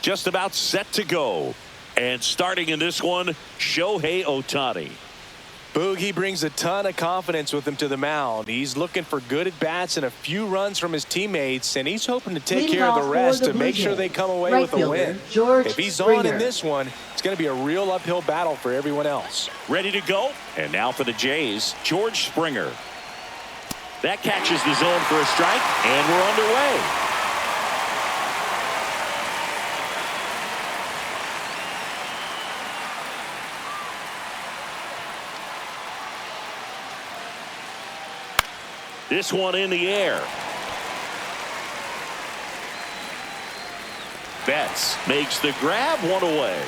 just about set to go. And starting in this one, Shohei Ohtani. Boog, he brings a ton of confidence with him to the mound. He's looking for good at-bats and a few runs from his teammates, and he's hoping to take care of the rest to make sure they come away with a win. If he's on in this one, it's going to be a real uphill battle for everyone else. Ready to go? And now for the Jays, George Springer. That catches the zone for a strike, and we're underway. This one in the air. Betts makes the grab, one away.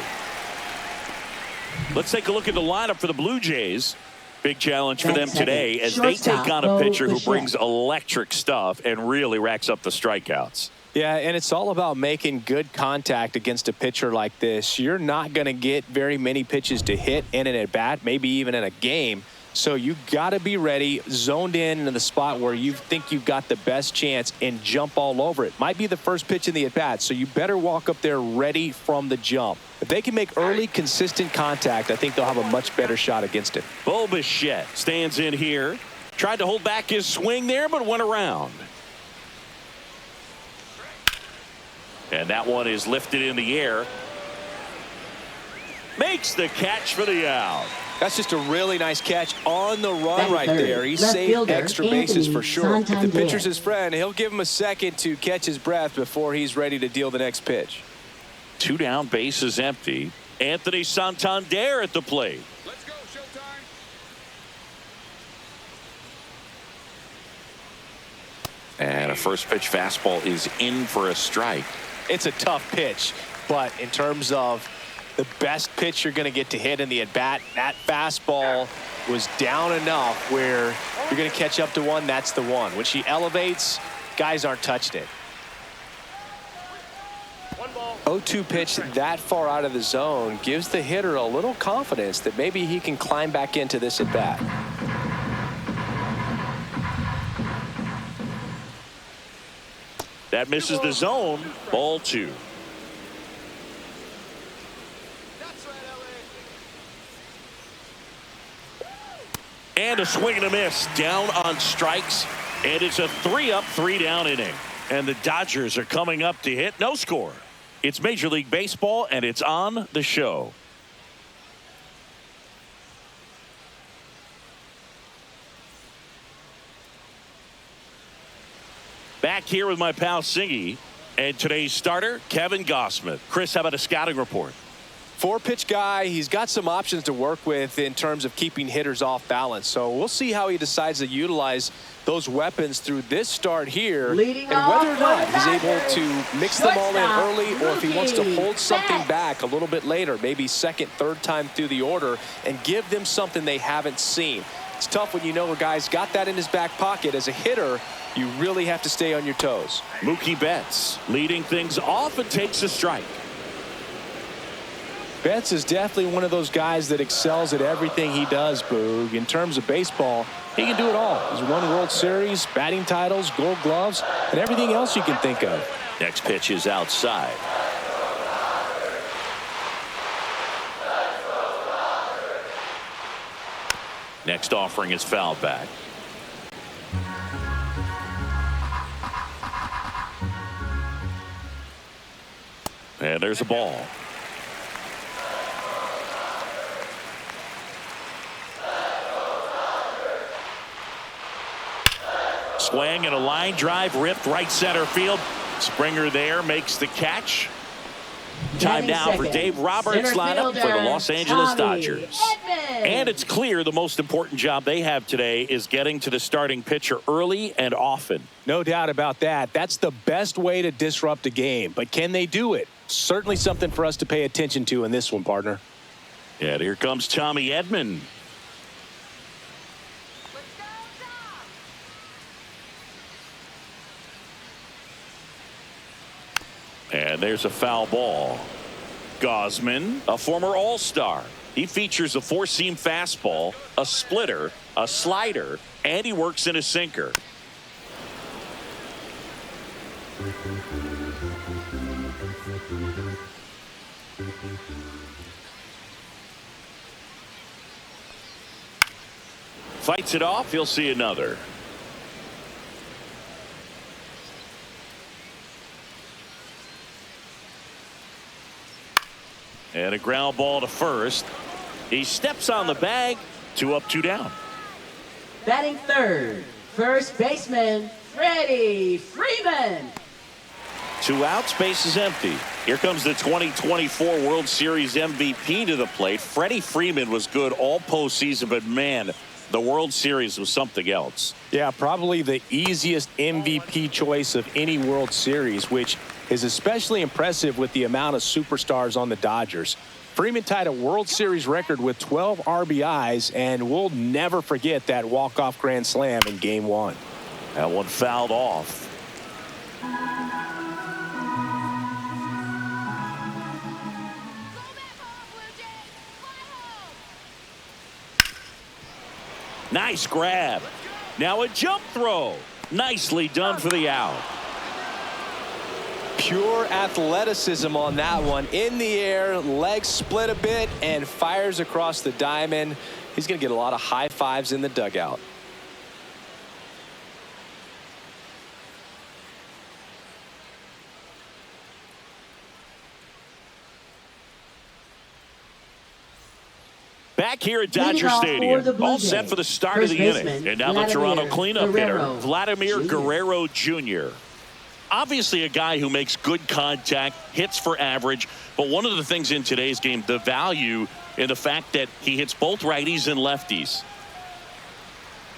Let's take a look at the lineup for the Blue Jays. Big challenge for them today as they take on a pitcher who brings electric stuff and really racks up the strikeouts. Yeah, and it's all about making good contact against a pitcher like this. You're not going to get very many pitches to hit in an at-bat, maybe even in a game. So you got to be ready, zoned in the spot where you think you've got the best chance and jump all over it. Might be the first pitch in the at-bat, so you better walk up there ready from the jump. If they can make early, consistent contact, I think they'll have a much better shot against it. Bo Bichette stands in here. Tried to hold back his swing there, but went around. And that one is lifted in the air. Makes the catch for the out. That's just a really nice catch on the run right there. He saved extra bases for sure. If the pitcher's his friend, he'll give him a second to catch his breath before he's ready to deal the next pitch. 2 down, bases empty. Anthony Santander at the plate. Let's go, showtime. And a first pitch fastball is in for a strike. It's a tough pitch, but in terms of the best pitch you're going to get to hit in the at-bat, that fastball was down enough where you're going to catch up to one. That's the one. When she elevates, guys aren't touching it. 0-2 pitch that far out of the zone gives the hitter a little confidence that maybe he can climb back into this at-bat. That misses the zone. Ball 2. And a swing and a miss down on strikes. And it's a 3-up, 3-down inning. And the Dodgers are coming up to hit. No score. It's Major League Baseball, and it's on the show. Back here with my pal Singy. And today's starter, Kevin Gossman. Chris, how about a scouting report? 4-pitch guy. He's got some options to work with in terms of keeping hitters off balance. So we'll see how he decides to utilize those weapons through this start here, and whether or not he's able to mix them all in early, or if he wants to hold something back a little bit later, maybe second, third time through the order, and give them something they haven't seen. It's tough when you know a guy's got that in his back pocket. As a hitter, you really have to stay on your toes. Mookie Betts leading things off and takes a strike. Betts is definitely one of those guys that excels at everything he does, Boog. In terms of baseball, he can do it all. He's won World Series, batting titles, Gold Gloves, and everything else you can think of. Next pitch is outside. Next offering is foul back. And there's a ball. Swing and a line drive ripped right center field. Springer there makes the catch. Time now for Dave Roberts' lineup for the Los Angeles Dodgers. And it's clear the most important job they have today is getting to the starting pitcher early and often. No doubt about that. That's the best way to disrupt a game. But can they do it? Certainly something for us to pay attention to in this one, partner. And here comes Tommy Edman. And there's a foul ball. Gausman, a former All-Star. He features a 4-seam fastball, a splitter, a slider, and he works in a sinker. Fights it off. He'll see another. And a ground ball to first. He steps on the bag. 2 up, 2 down. Batting third, first baseman, Freddie Freeman. 2 outs, base is empty. Here comes the 2024 World Series MVP to the plate. Freddie Freeman was good all postseason, but man, the World Series was something else. Yeah, probably the easiest MVP choice of any World Series, which is especially impressive with the amount of superstars on the Dodgers. Freeman tied a World Series record with 12 RBIs, and we'll never forget that walk-off grand slam in Game 1. That one fouled off. Nice grab. Now a jump throw. Nicely done for the out. Pure athleticism on that one. In the air, legs split a bit, and fires across the diamond. He's going to get a lot of high fives in the dugout. Back here at Dodger Stadium, all set for the start of the inning. And now the Toronto cleanup hitter, Vladimir Guerrero Jr. Obviously a guy who makes good contact, hits for average, but one of the things in today's game, the value in the fact that he hits both righties and lefties.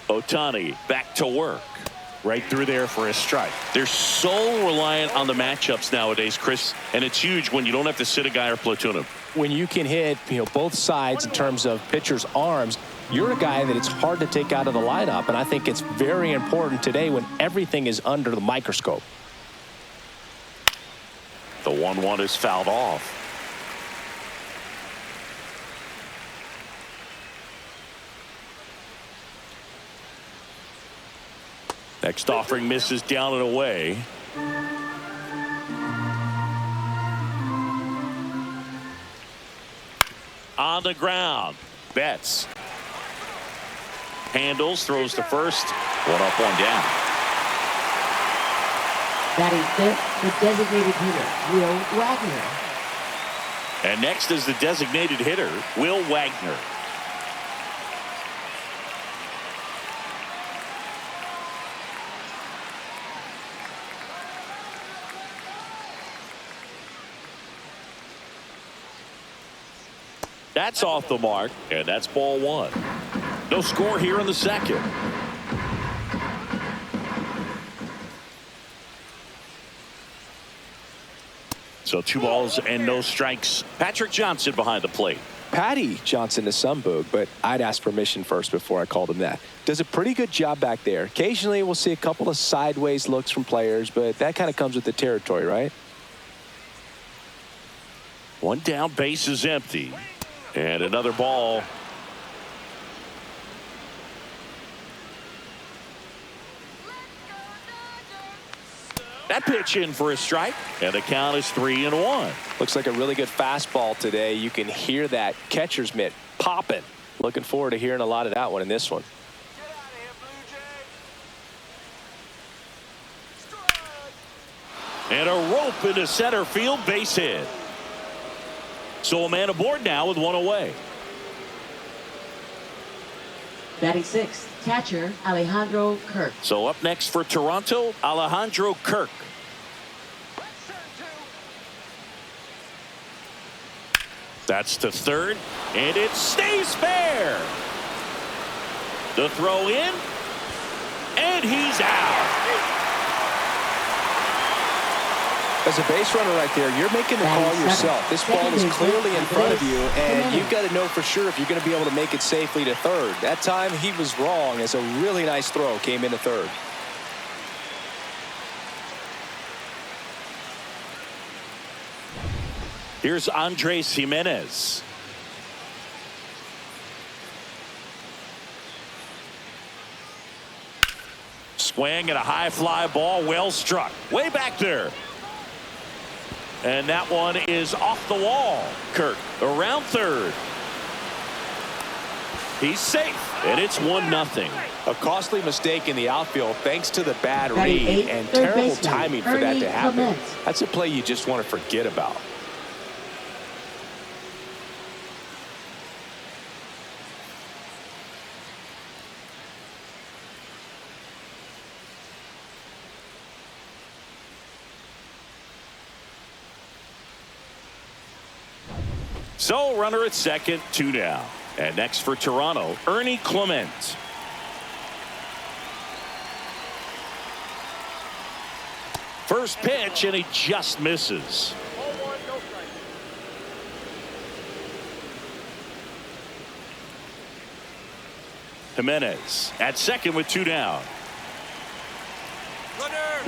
Ohtani back to work. Right through there for a strike. They're so reliant on the matchups nowadays, Chris, and it's huge when you don't have to sit a guy or platoon him. When you can hit, both sides in terms of pitchers' arms, you're a guy that it's hard to take out of the lineup, and I think it's very important today when everything is under the microscope. The 1-1 is fouled off. Next offering misses down and away. On the ground. Betts. Handles, throws to first. 1 up, 1 down. Batting fifth, the designated hitter, Will Wagner. And next is the designated hitter, Will Wagner. That's off the mark, and that's ball 1. No score here in the second. So 2 balls and no strikes. Patrick Johnson behind the plate. Patty Johnson to some boog, but I'd ask permission first before I called him that. Does a pretty good job back there. Occasionally we'll see a couple of sideways looks from players, but that kind of comes with the territory, right? 1 down, base is empty. And another ball. That pitch in for a strike, and the count is 3-1. Looks like a really good fastball today. You can hear that catcher's mitt popping. Looking forward to hearing a lot of that one in this one. And a rope into center field, base hit. So a man aboard now with 1 away. Batting sixth, catcher Alejandro Kirk. So up next for Toronto, Alejandro Kirk. That's to third, and it stays fair. The throw in, and he's out. As a base runner right there, you're making the call yourself. This ball is clearly in front of you, and you've got to know for sure if you're going to be able to make it safely to third. That time he was wrong as a really nice throw came into third. Here's Andres Jimenez. Swing and a high fly ball, well struck. Way back there. And that one is off the wall. Kirk around third. He's safe, and it's 1-0. A costly mistake in the outfield thanks to the bad Batting read eighth, and third terrible baseman, timing for that to happen. Clements. That's a play you just want to forget about. So runner at second, 2 down. And next for Toronto, Ernie Clement. First pitch, and he just misses. Jimenez at second with 2 down.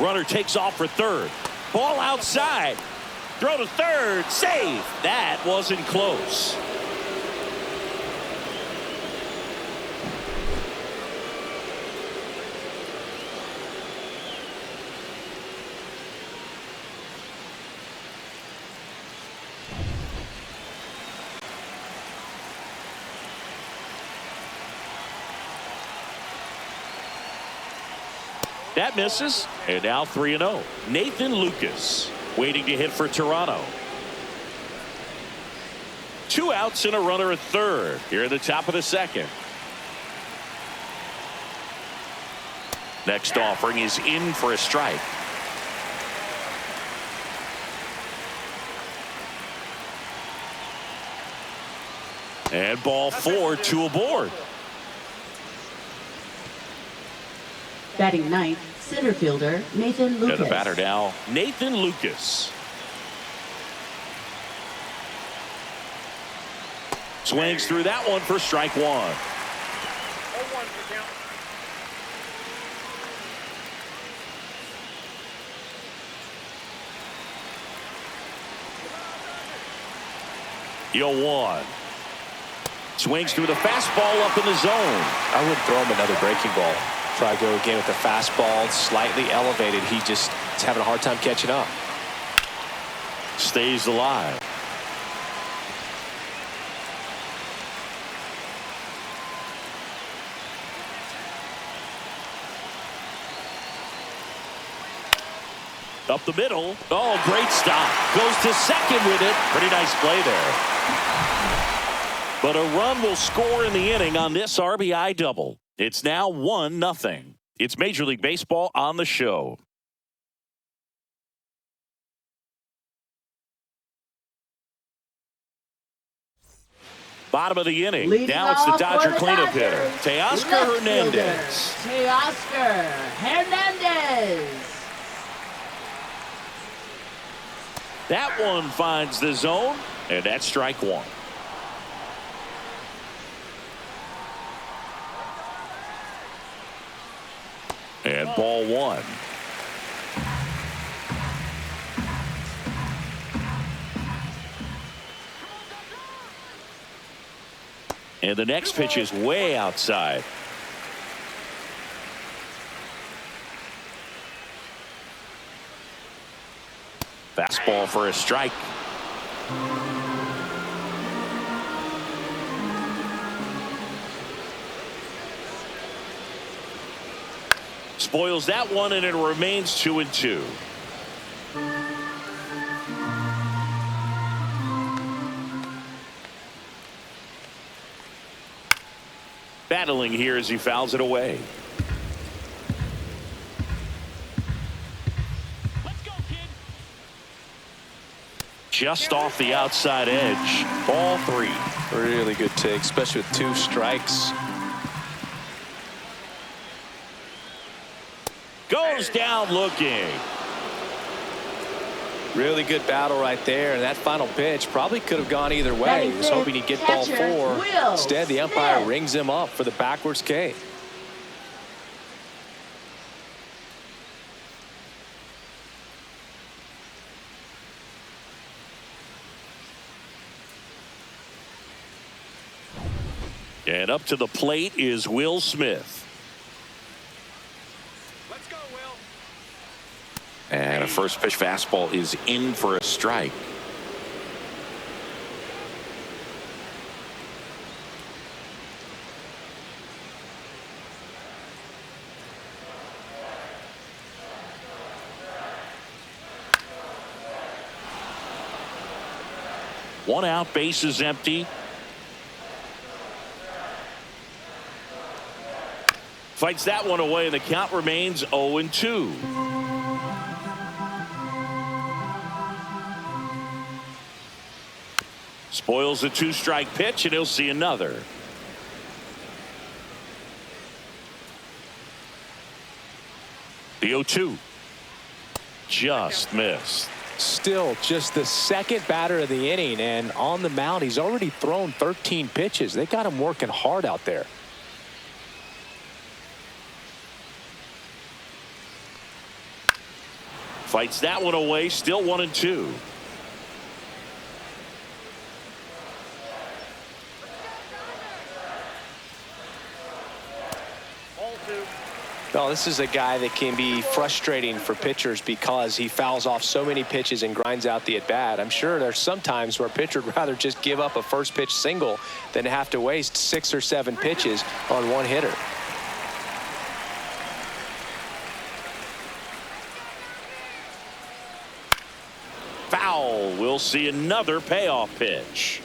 Runner takes off for third. Ball outside. Throw to third. Save. That wasn't close. That misses, and now 3-0. Nathan Lucas waiting to hit for Toronto. 2 outs and a runner at third here at the top of the second. Next offering is in for a strike. And ball 4, 2 aboard. Batting ninth, center fielder Nathan Lucas. And the batter now, Nathan Lucas. Swings through that one for strike 1. 0-1 for count. Yo 1. Swings through the fastball up in the zone. I wouldn't throw him another breaking ball. Try to go again with the fastball slightly elevated. He just is having a hard time catching up. Stays alive. Up the middle. Oh, great stop. Goes to second with it. Pretty nice play there. But a run will score in the inning on this RBI double. It's now 1-0. It's Major League Baseball on the show. Bottom of the inning. Leading Now it's the off Dodger for the cleanup Dodgers, hitter, Teoscar left Hernandez. fielder, Teoscar Hernandez. That one finds the zone, and that's strike 1. And ball 1. And the next pitch is way outside. Fastball for a strike. Spoils that one, and it remains 2-2. Battling here as he fouls it away. Let's go, kid. Just off the outside edge. Ball 3. Really good take, especially with 2 strikes. Goes down looking. Really good battle right there, and that final pitch probably could have gone either way. He was hoping he'd get ball 4. Instead, the umpire rings him up for the backwards K. And up to the plate is Will Smith. Let's go, Will. And That first pitch fastball is in for a strike. One out, base is empty. Fights that one away, and the count remains 0-2. Spoils a two-strike pitch, and he'll see another. The 0-2. Just missed. Still just the second batter of the inning, and on the mound he's already thrown 13 pitches. They got him working hard out there. Fights that one away, still 1-2. Well, this is a guy that can be frustrating for pitchers because he fouls off so many pitches and grinds out the at-bat. I'm sure there's some times where a pitcher would rather just give up a first pitch single than have to waste 6 or 7 pitches on one hitter. Foul. We'll see another payoff pitch.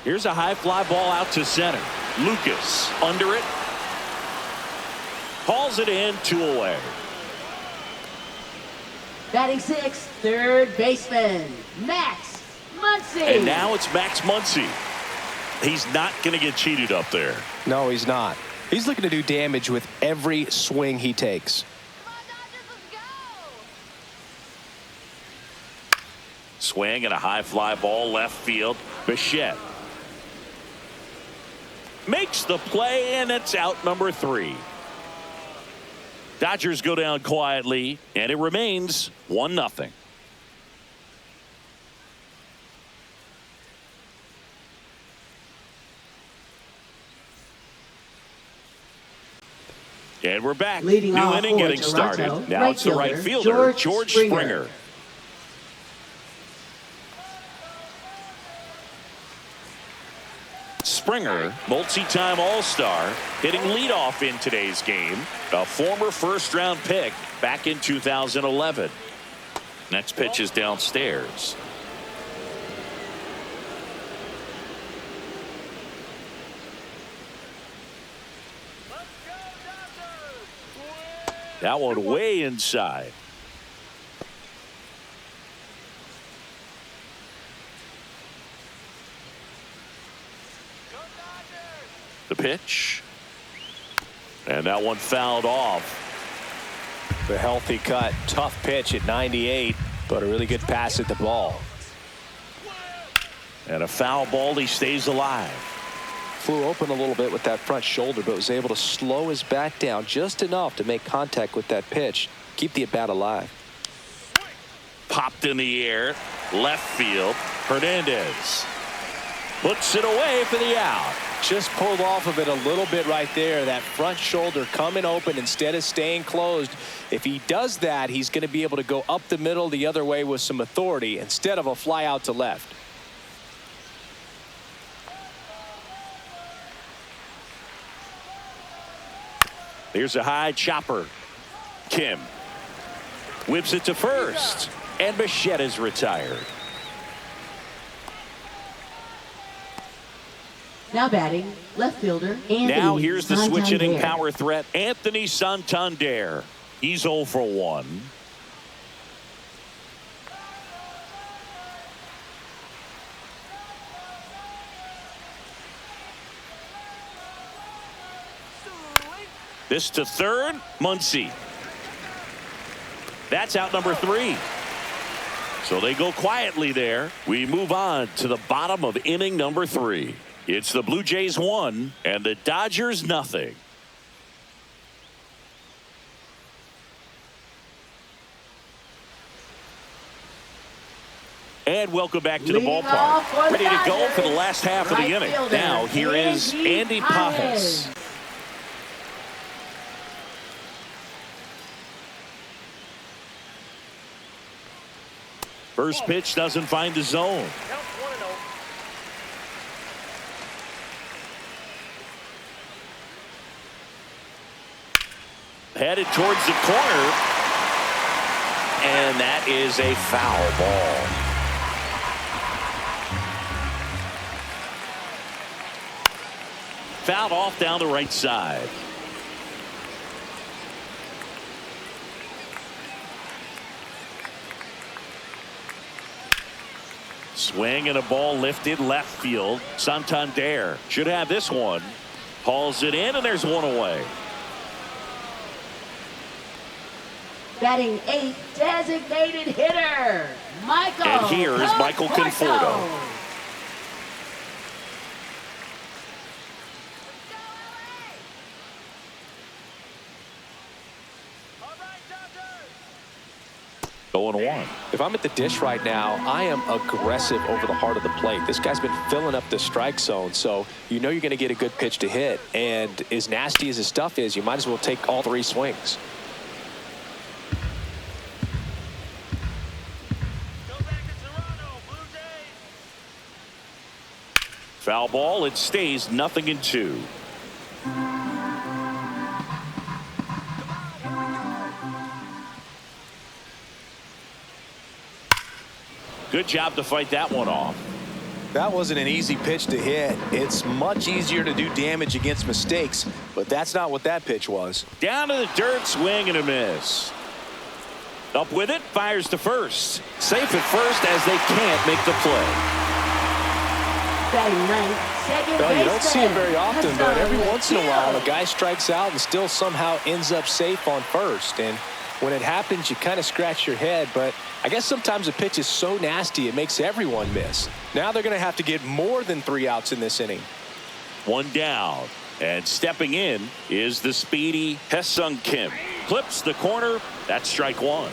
Here's a high fly ball out to center. Lucas under it. Hauls it in, 2 away. Batting 6th, third baseman, Max Muncy. And now it's Max Muncy. He's not going to get cheated up there. No, he's not. He's looking to do damage with every swing he takes. Swing and a high fly ball left field. Bichette makes the play, and it's out number 3. Dodgers go down quietly, and it remains 1-0. And we're back. Leading New off inning for getting Toronto, started. Now right it's the right fielder, fielder, George George Springer. Springer. Springer, multi-time All-Star, hitting leadoff in today's game. A former first-round pick back in 2011. Next pitch is downstairs. That one way inside. The pitch. And that one fouled off. The healthy cut. Tough pitch at 98, but a really good pass at the ball. And a foul ball. He stays alive. Flew open a little bit with that front shoulder, but was able to slow his bat down just enough to make contact with that pitch. Keep the at-bat alive. Popped in the air. Left field. Hernandez puts it away for the out. Just pulled off of it a little bit right there. That front shoulder coming open instead of staying closed. If he does that, he's going to be able to go up the middle the other way with some authority instead of a fly out to left. Here's a high chopper. Kim whips it to first, and Bichette is retired. Now batting, left fielder, Anthony Now here's the switch hitting Santander. power threat, Anthony Santander. He's 0 for 1. This to third, Muncy. That's out number 3. So they go quietly there. We move on to the bottom of inning number 3. It's the Blue Jays 1 and the Dodgers nothing. And welcome back to the Leading off for ballpark. the Ready to go for the Dodgers, last half of the right inning. fielder, Now, here is Andy Pages. First pitch doesn't find the zone. Count 1-0. Headed towards the corner. And that is a foul ball. Fouled off down the right side. Swing and a ball lifted left field. Santander should have this one. Hauls it in, and there's one away. Batting 8th, designated hitter, Michael. And here is Michael Conforto. Going one. If I'm at the dish right now, I am aggressive over the heart of the plate. This guy's been filling up the strike zone, so you know you're going to get a good pitch to hit. And as nasty as his stuff is, you might as well take all 3 swings. Foul ball. It stays 0-2. Good job to fight that one off. That wasn't an easy pitch to hit. It's much easier to do damage against mistakes, but that's not what that pitch was. Down to the dirt, swing and a miss. Up with it, fires to first. Safe at first as they can't make the play. Batting 9th, second Well, you don't see it baseman, very often, but every Hassan once in a while, Gil. a guy strikes out and still somehow ends up safe on first. And when it happens, you kind of scratch your head, but I guess sometimes a pitch is so nasty it makes everyone miss. Now they're going to have to get more than 3 outs in this inning. One down, and stepping in is the speedy Hesung Kim. Clips the corner. That's strike one.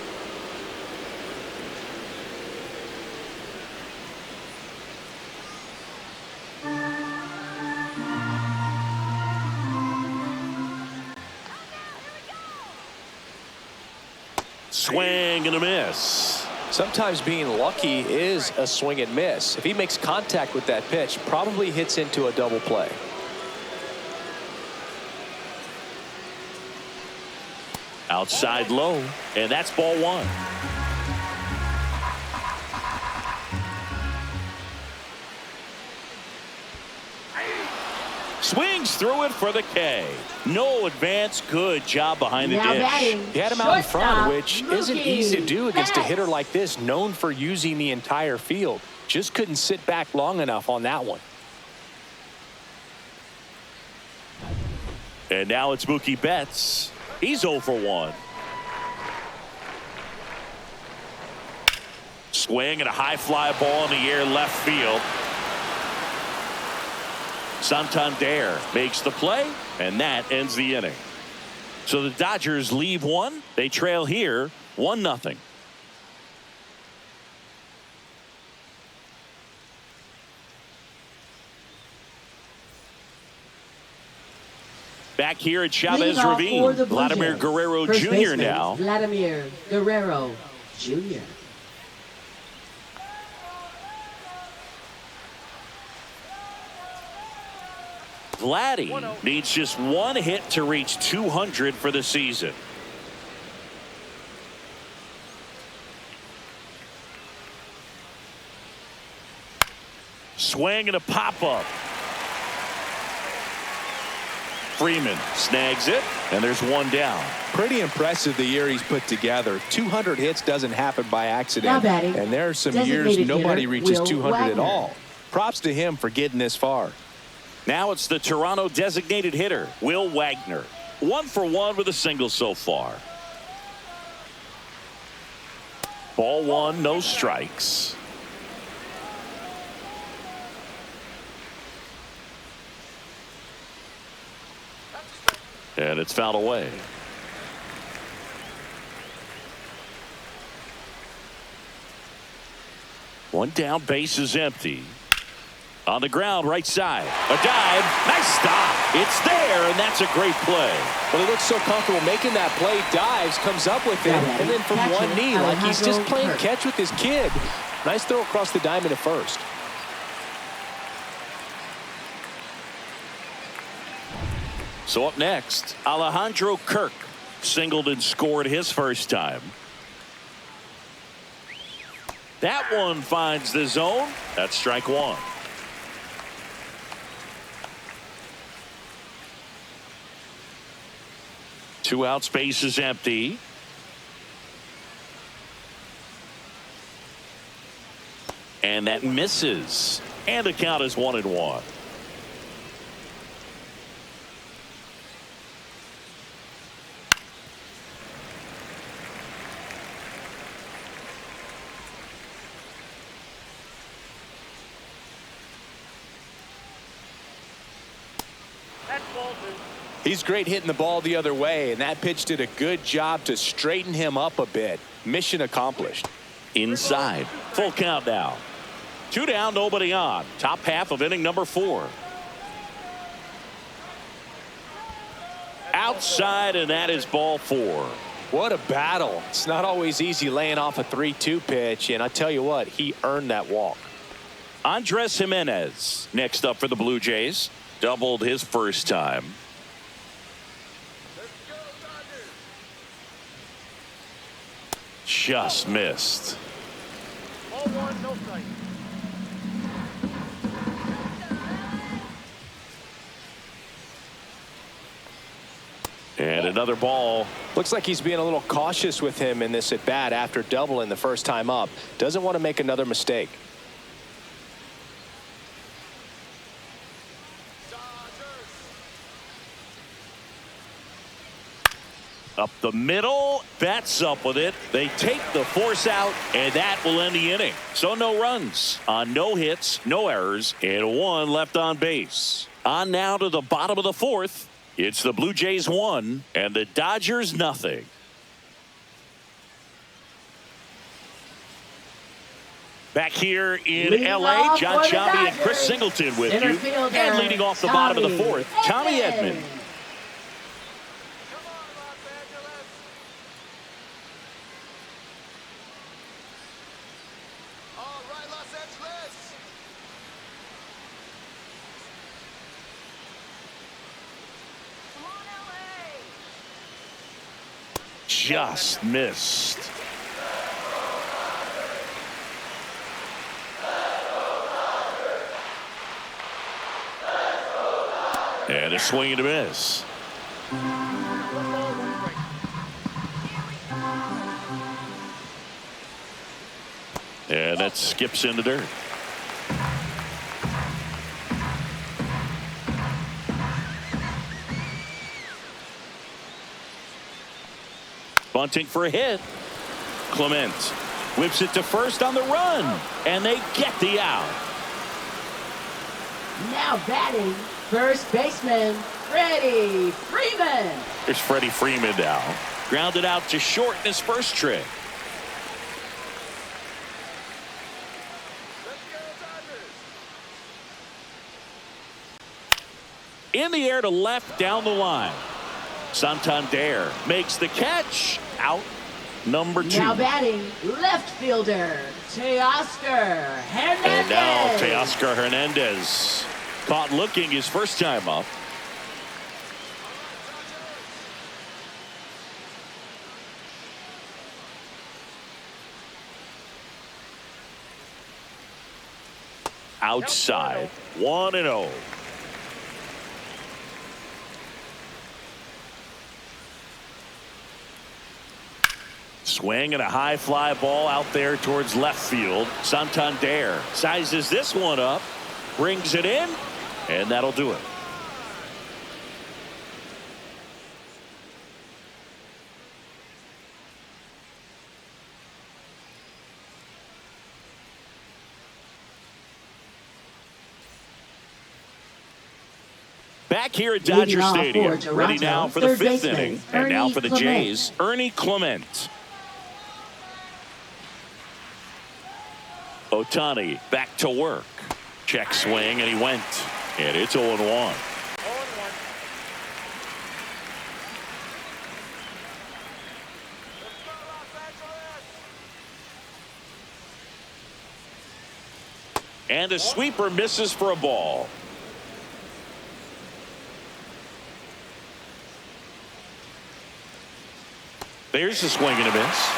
Swing and a miss. Sometimes being lucky is a swing and miss. If he makes contact with that pitch, probably hits into a double play. Outside low, and that's ball one. Swings through it for the K. No advance. Good job behind the Now dish. batting, He had him out in front, shortstop, which isn't Mookie easy to do against a Betts. hitter like this, known for using the entire field. Just couldn't sit back long enough on that one. And now it's Mookie Betts. He's 0 for 1. Swing and a high fly ball in the air left field. Santander makes the play, and that ends the inning. So the Dodgers leave one. They trail here 1-0. Back here at Chavez Leading off for Ravine, the Blue Vladimir Jays. Guerrero First Jr. baseman, now. Vladimir Guerrero Jr. Vladdy needs just one hit to reach 200 for the season. Swing and a pop-up. Freeman snags it, and there's one down. Pretty impressive the year he's put together. 200 hits doesn't happen by Now accident. batting, And there are some years designated nobody hitter, reaches Will 200 at Wagner. all. Props to him for getting this far. Now it's the Toronto designated hitter, Will Wagner. 1 for 1 with a single so far. Ball one, no strikes. And it's fouled away. One down, base is empty. On the ground, right side. A dive. Nice stop. It's there, and that's a great play. Well, he looks so comfortable making that play. Dives, comes up with it, and then from one knee, like he's just playing catch with his kid. Nice throw across the diamond to first. So up next, Alejandro Kirk singled and scored his first time. That one finds the zone. That's strike one. Two out, space is empty. And that misses. And the count is 1-1. That's ball two. He's great hitting the ball the other way, and that pitch did a good job to straighten him up a bit. Mission accomplished. Inside. Full count now. 2 down, nobody on. Top half of inning number 4. Outside, and that is ball 4. What a battle. It's not always easy laying off a 3-2 pitch, and I tell you what, he earned that walk. Andres Jimenez next up for the Blue Jays. Doubled his first time. Just missed. Ball one, no strike. And another ball. Looks like he's being a little cautious with him in this at bat after doubling the first time up. Doesn't want to make another mistake. Up the middle. That's up with it. They take the force out, and that will end the inning. So no runs on no hits, no errors, and 1 left on base. On now to the bottom of the 4th. It's the Blue Jays 1 and the Dodgers nothing. Back here in Leading L.A., off John for the Sciambi and Chris Dodgers. Singleton with Center you. fielder, And leading off the bottom of the 4th, Tommy Edman. Just missed. And a swing and a miss. And that skips in the dirt. Bunting for a hit. Clement whips it to first on the run, and they get the out. Now batting, first baseman, Freddie Freeman. There's Freddie Freeman now. Grounded out to short in his first trip. In the air to left down the line. Santander makes the catch. Out number 2. Now batting, left fielder, Teoscar Hernandez. And now Teoscar Hernandez caught looking his first time up. Outside, 1-0. Swing and a high fly ball out there towards left field. Santander sizes this one up, brings it in, and that'll do it. Back here at Dodger Stadium, ready now for the 5th inning, and now for the Jays, Ernie Clement. Ohtani back to work. Check swing, and he went. And it's 0-1. 0-1. And the sweeper misses for a ball. There's the swing and a miss.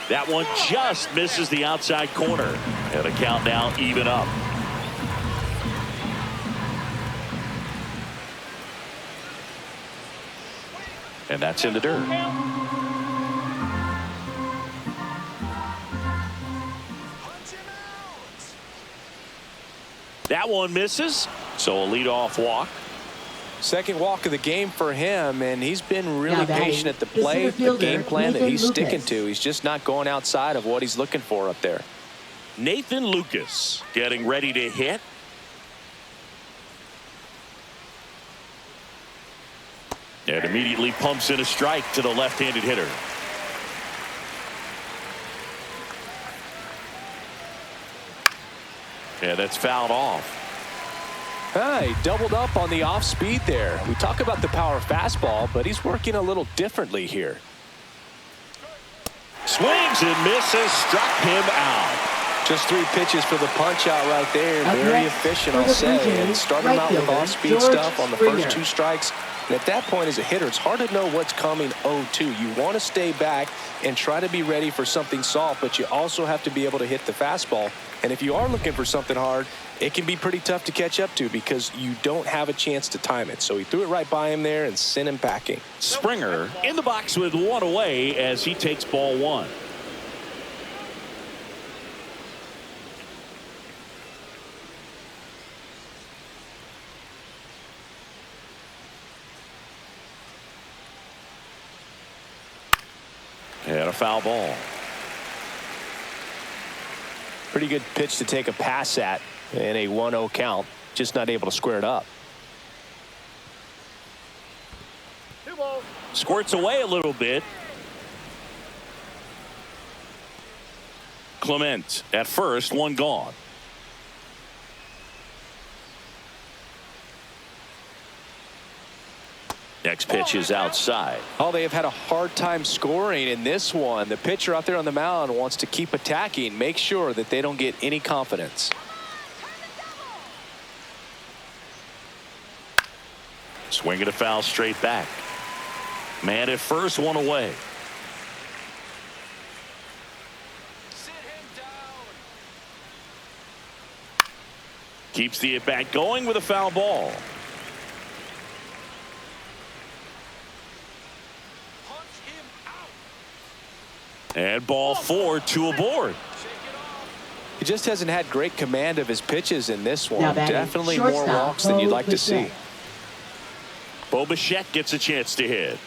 That one just misses the outside corner. And the count now even up. And that's in the dirt. That one misses. So a leadoff walk. Second walk of the game for him, and he's been really patient at the plate. The game plan that he's sticking to. He's just not going outside of what he's looking for up there. Nathan Lucas getting ready to hit. And immediately pumps in a strike to the left-handed hitter. And that's fouled off. He doubled up on the off speed there. We talk about the power fastball, but he's working a little differently here. Swings and misses, struck him out. Just 3 pitches for the punch out right there. Very efficient, I'll say. And started him out with off-speed stuff on the first 2 strikes. And at that point as a hitter, it's hard to know what's coming 0-2. You want to stay back and try to be ready for something soft, but you also have to be able to hit the fastball. And if you are looking for something hard, it can be pretty tough to catch up to because you don't have a chance to time it. So he threw it right by him there and sent him packing. Springer in the box with 1 away as he takes ball 1. And a foul ball. Pretty good pitch to take a pass at in a 1-0 count. Just not able to square it up. 2 balls. Squirts away a little bit. Clement at first, 1 gone. Next pitch is outside. Oh, they have had a hard time scoring in this one. The pitcher out there on the mound wants to keep attacking, make sure that they don't get any confidence. Swing and a foul straight back. Man at first, 1 away. Keeps the at bat going with a foul ball. And ball 4, 2 aboard. He just hasn't had great command of his pitches in this one. Now Definitely more walks than you'd like to see. Bo Bichette gets a chance to hit.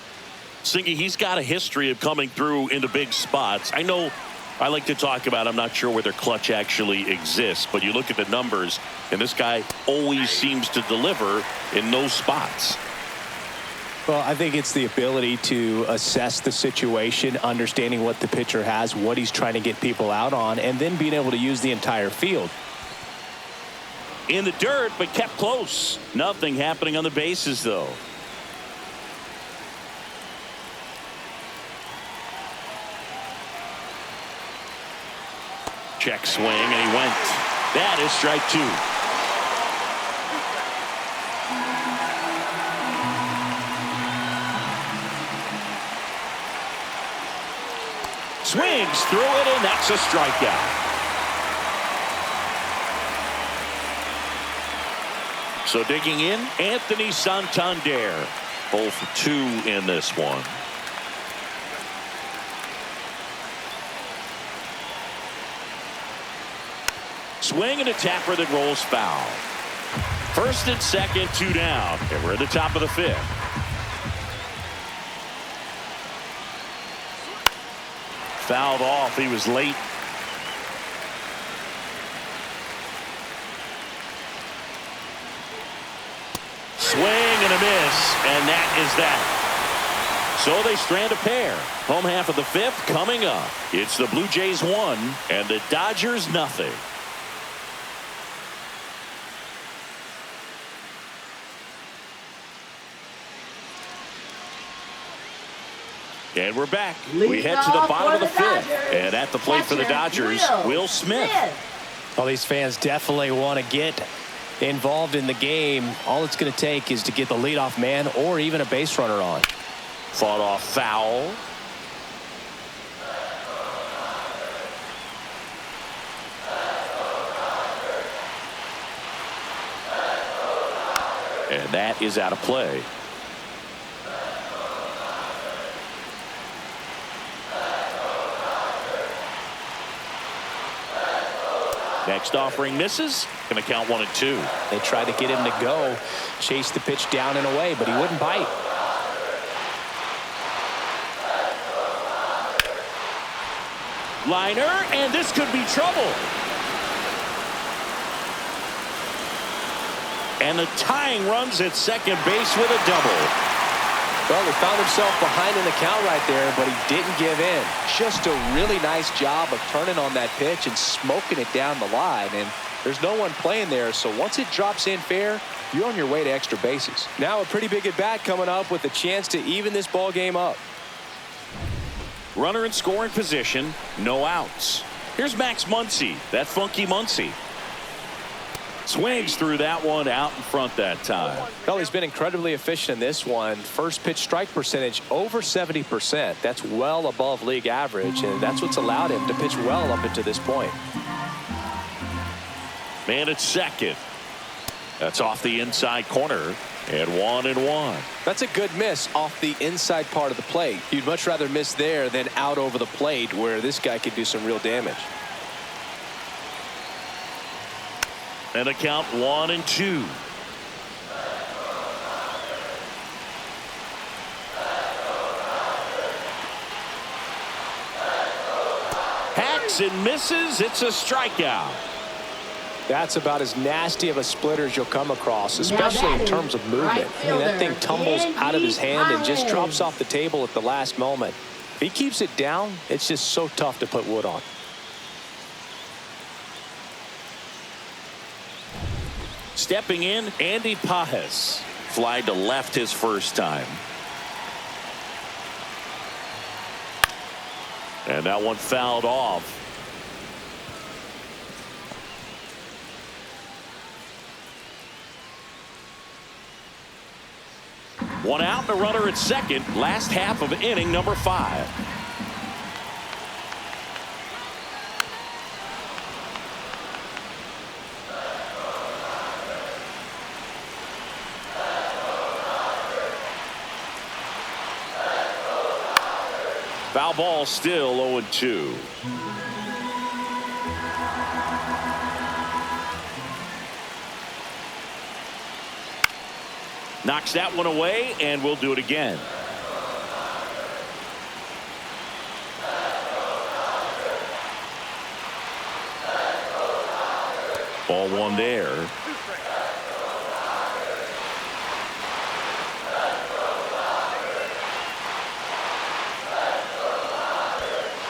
Singy, he's got a history of coming through into big spots. I know I like to talk about, I'm not sure whether clutch actually exists, but you look at the numbers, and this guy always seems to deliver in those spots. Well, I think it's the ability to assess the situation, understanding what the pitcher has, what he's trying to get people out on, and then being able to use the entire field. In the dirt, but kept close. Nothing happening on the bases, though. Check swing, and he went. That is strike 2. Swings through it, and that's a strikeout. So digging in, Anthony Santander. 0 for 2 in this one. Swing and a tapper that rolls foul. First and second, 2 down. And we're at the top of the 5th. Fouled off. He was late. Swing and a miss, and that is that. So they strand a pair. Home half of the fifth coming up. It's the Blue Jays 1 and the Dodgers nothing. And we're back. We head to the bottom of the fifth. And at the plate for the Dodgers, Will Smith. Well, these fans definitely want to get involved in the game. All it's going to take is to get the leadoff man or even a base runner on. Fought off foul. And that is out of play. Next offering misses. Going to count 1-2. They tried to get him to go, chase the pitch down and away, but he wouldn't bite. Liner, and this could be trouble. And the tying runs at second base with a double. Well, he found himself behind in the count right there, but he didn't give in. Just a really nice job of turning on that pitch and smoking it down the line. And there's no one playing there, so once it drops in fair, you're on your way to extra bases. Now a pretty big at-bat coming up with a chance to even this ball game up. Runner in scoring position, no outs. Here's Max Muncy, that funky Muncy. Swings through that one out in front that time. Well, he's been incredibly efficient in this one. First pitch strike percentage over 70%. That's well above league average, and that's what's allowed him to pitch well up until this point. Man at second. That's off the inside corner. And 1-1. That's a good miss off the inside part of the plate. You'd much rather miss there than out over the plate where this guy could do some real damage. And a count 1-2. Hacks and misses. It's a strikeout. That's about as nasty of a splitter as you'll come across, especially in terms of movement. I mean, that thing tumbles out of his hand and just drops off the table at the last moment. If he keeps it down, it's just so tough to put wood on. Stepping in, Andy Pajes. Fly to left his first time. And that one fouled off. One out, and a runner at second. Last half of inning number 5. Foul ball, still 0-2. Knocks that one away, and we'll do it again. Ball one there.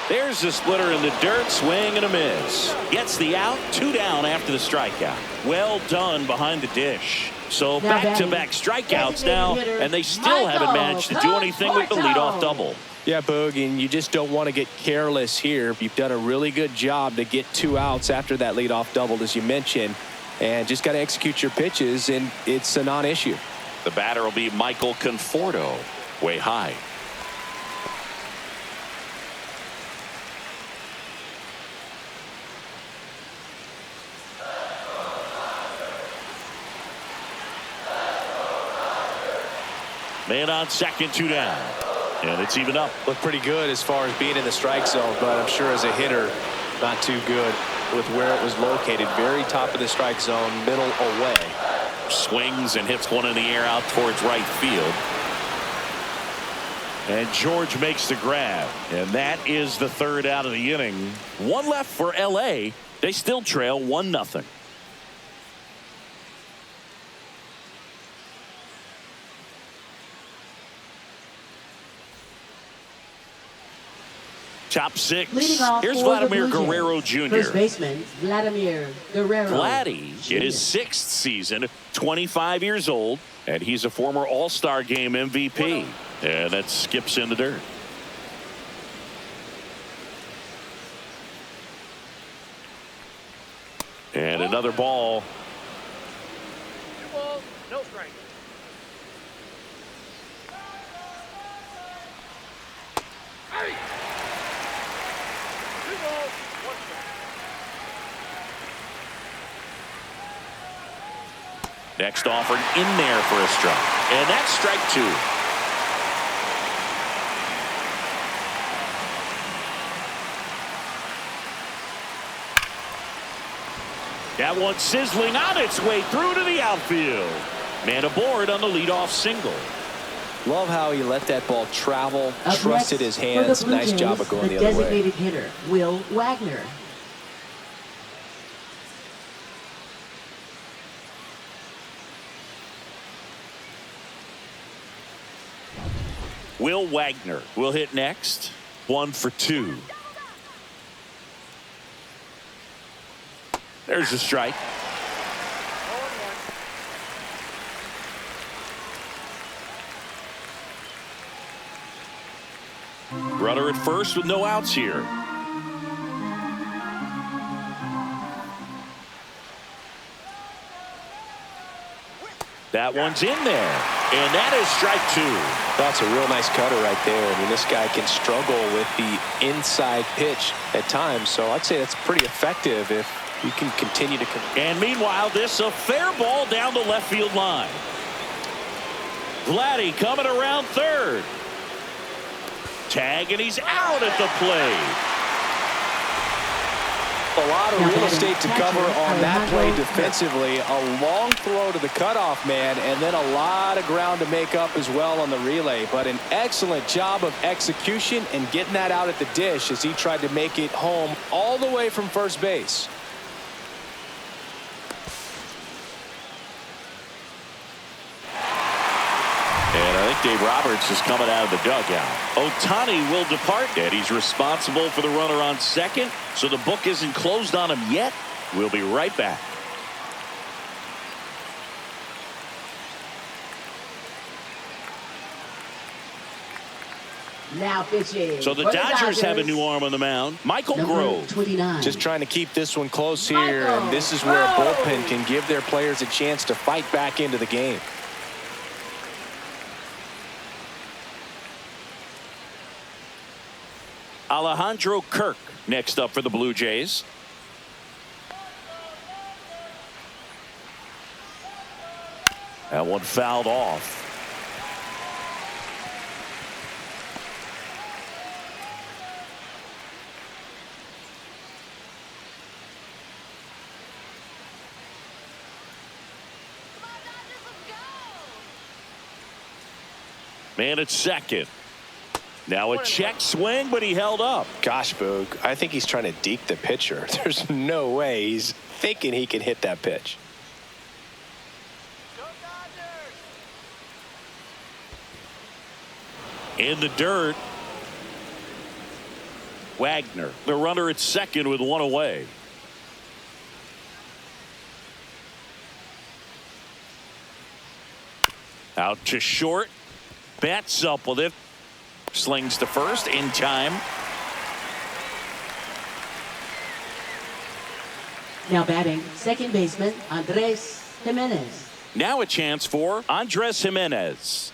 There's the splitter in the dirt, swing and a miss. Gets the out, 2 down after the strikeout. Well done behind the dish. So back-to-back strikeouts now, and they still haven't managed to do anything with the leadoff double. Yeah, Boog, and you just don't want to get careless here. You've done a really good job to get 2 outs after that leadoff double, as you mentioned, and just got to execute your pitches, and it's a non-issue. The batter will be Michael Conforto, way high. Man on second, 2 down. And it's even up. Looked pretty good as far as being in the strike zone, but I'm sure as a hitter, not too good with where it was located. Very top of the strike zone, middle away. Swings and hits one in the air out towards right field. And George makes the grab. And that is the 3rd out of the inning. 1 left for LA. They still trail 1-0. Top six. Leading off Here's for Vladimir the Blue Guerrero Jays, Jr. First baseman, Vladimir Guerrero. Vladdy in his 6th season, 25 years old, and he's a former All-Star Game MVP. And that skips in the dirt. And another ball. 2 balls, no strike. Hey! 2 balls, 1 strike. Next offering in there for a strike. And that's strike 2. That one sizzling on its way through to the outfield. Man aboard on the leadoff single. Love how he let that ball travel, Up trusted next his hands. for the Blue Nice job of Jays, going the other way. designated hitter, Will Wagner. Will Wagner will hit next. 1 for 2. There's a strike. 0-1. Runner at first with no outs here. That one's in there. And that is strike 2. That's a real nice cutter right there. I mean, this guy can struggle with the inside pitch at times. So I'd say that's pretty effective if you can continue to. And meanwhile, this a fair ball down the left field line. Vladdy coming around third. Tag, and he's out at the plate. A lot of real estate to cover on that play defensively. A long throw to the cutoff man, and then a lot of ground to make up as well on the relay. But an excellent job of execution and getting that out at the dish as he tried to make it home all the way from first base. And I think Dave Roberts is coming out of the dugout. Ohtani will depart, and he's responsible for the runner on second. So the book isn't closed on him yet. We'll be right back. Now pitching. So the for Dodgers have a new arm on the mound. Michael Number Grove. 29. Just trying to keep this one close here, and this is where a bullpen can give their players a chance to fight back into the game. Alejandro Kirk next up for the Blue Jays. That one fouled off. Man at second. Now a check swing, but he held up. Gosh, Boog, I think he's trying to deke the pitcher. There's no way he's thinking he can hit that pitch. In the dirt. Wagner, the runner at second with one away. Out to short. Bats up with it. Slings to first in time. Now batting, second baseman, Andres Jimenez. Now a chance for Andres Jimenez.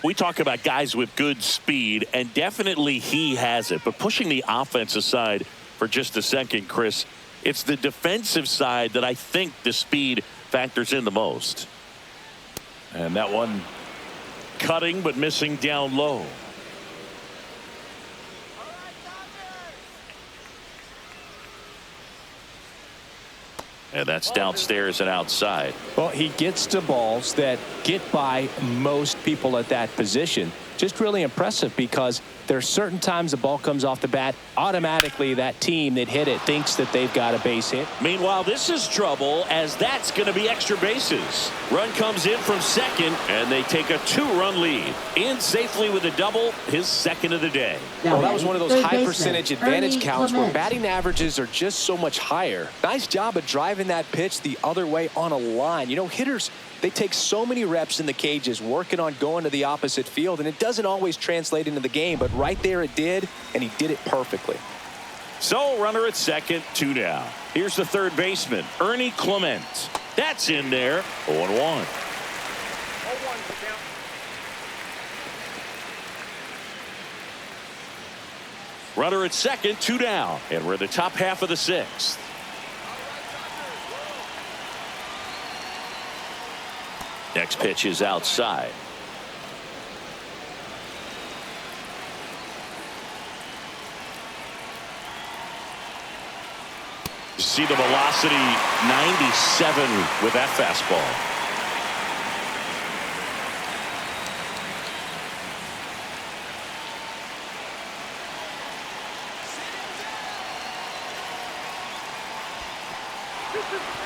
We talk about guys with good speed, and definitely he has it. But pushing the offense aside for just a second, Chris, it's the defensive side that I think the speed factors in the most. And that one cutting but missing down low. And that's downstairs and outside. Well, he gets to balls that get by most people at that position. Just really impressive because There are certain times the ball comes off the bat, automatically that team that hit it thinks that they've got a base hit. Meanwhile, this is trouble, as that's going to be extra bases. Run comes in from second, and they take a 2-run lead. In safely with a double, his second of the day. Well, that was one of those high percentage advantage counts where batting averages are just so much higher. Nice job of driving that pitch the other way on a line. You know, hitters, they take so many reps in the cages working on going to the opposite field, and it doesn't always translate into the game, but right there it did, and he did it perfectly. So, runner at second, 2 down. Here's the third baseman, Ernie Clement. That's in there, 0-1. Runner at second, 2 down, and we're in the top half of the 6th. Next pitch is outside. You see the velocity, 97 with that fastball.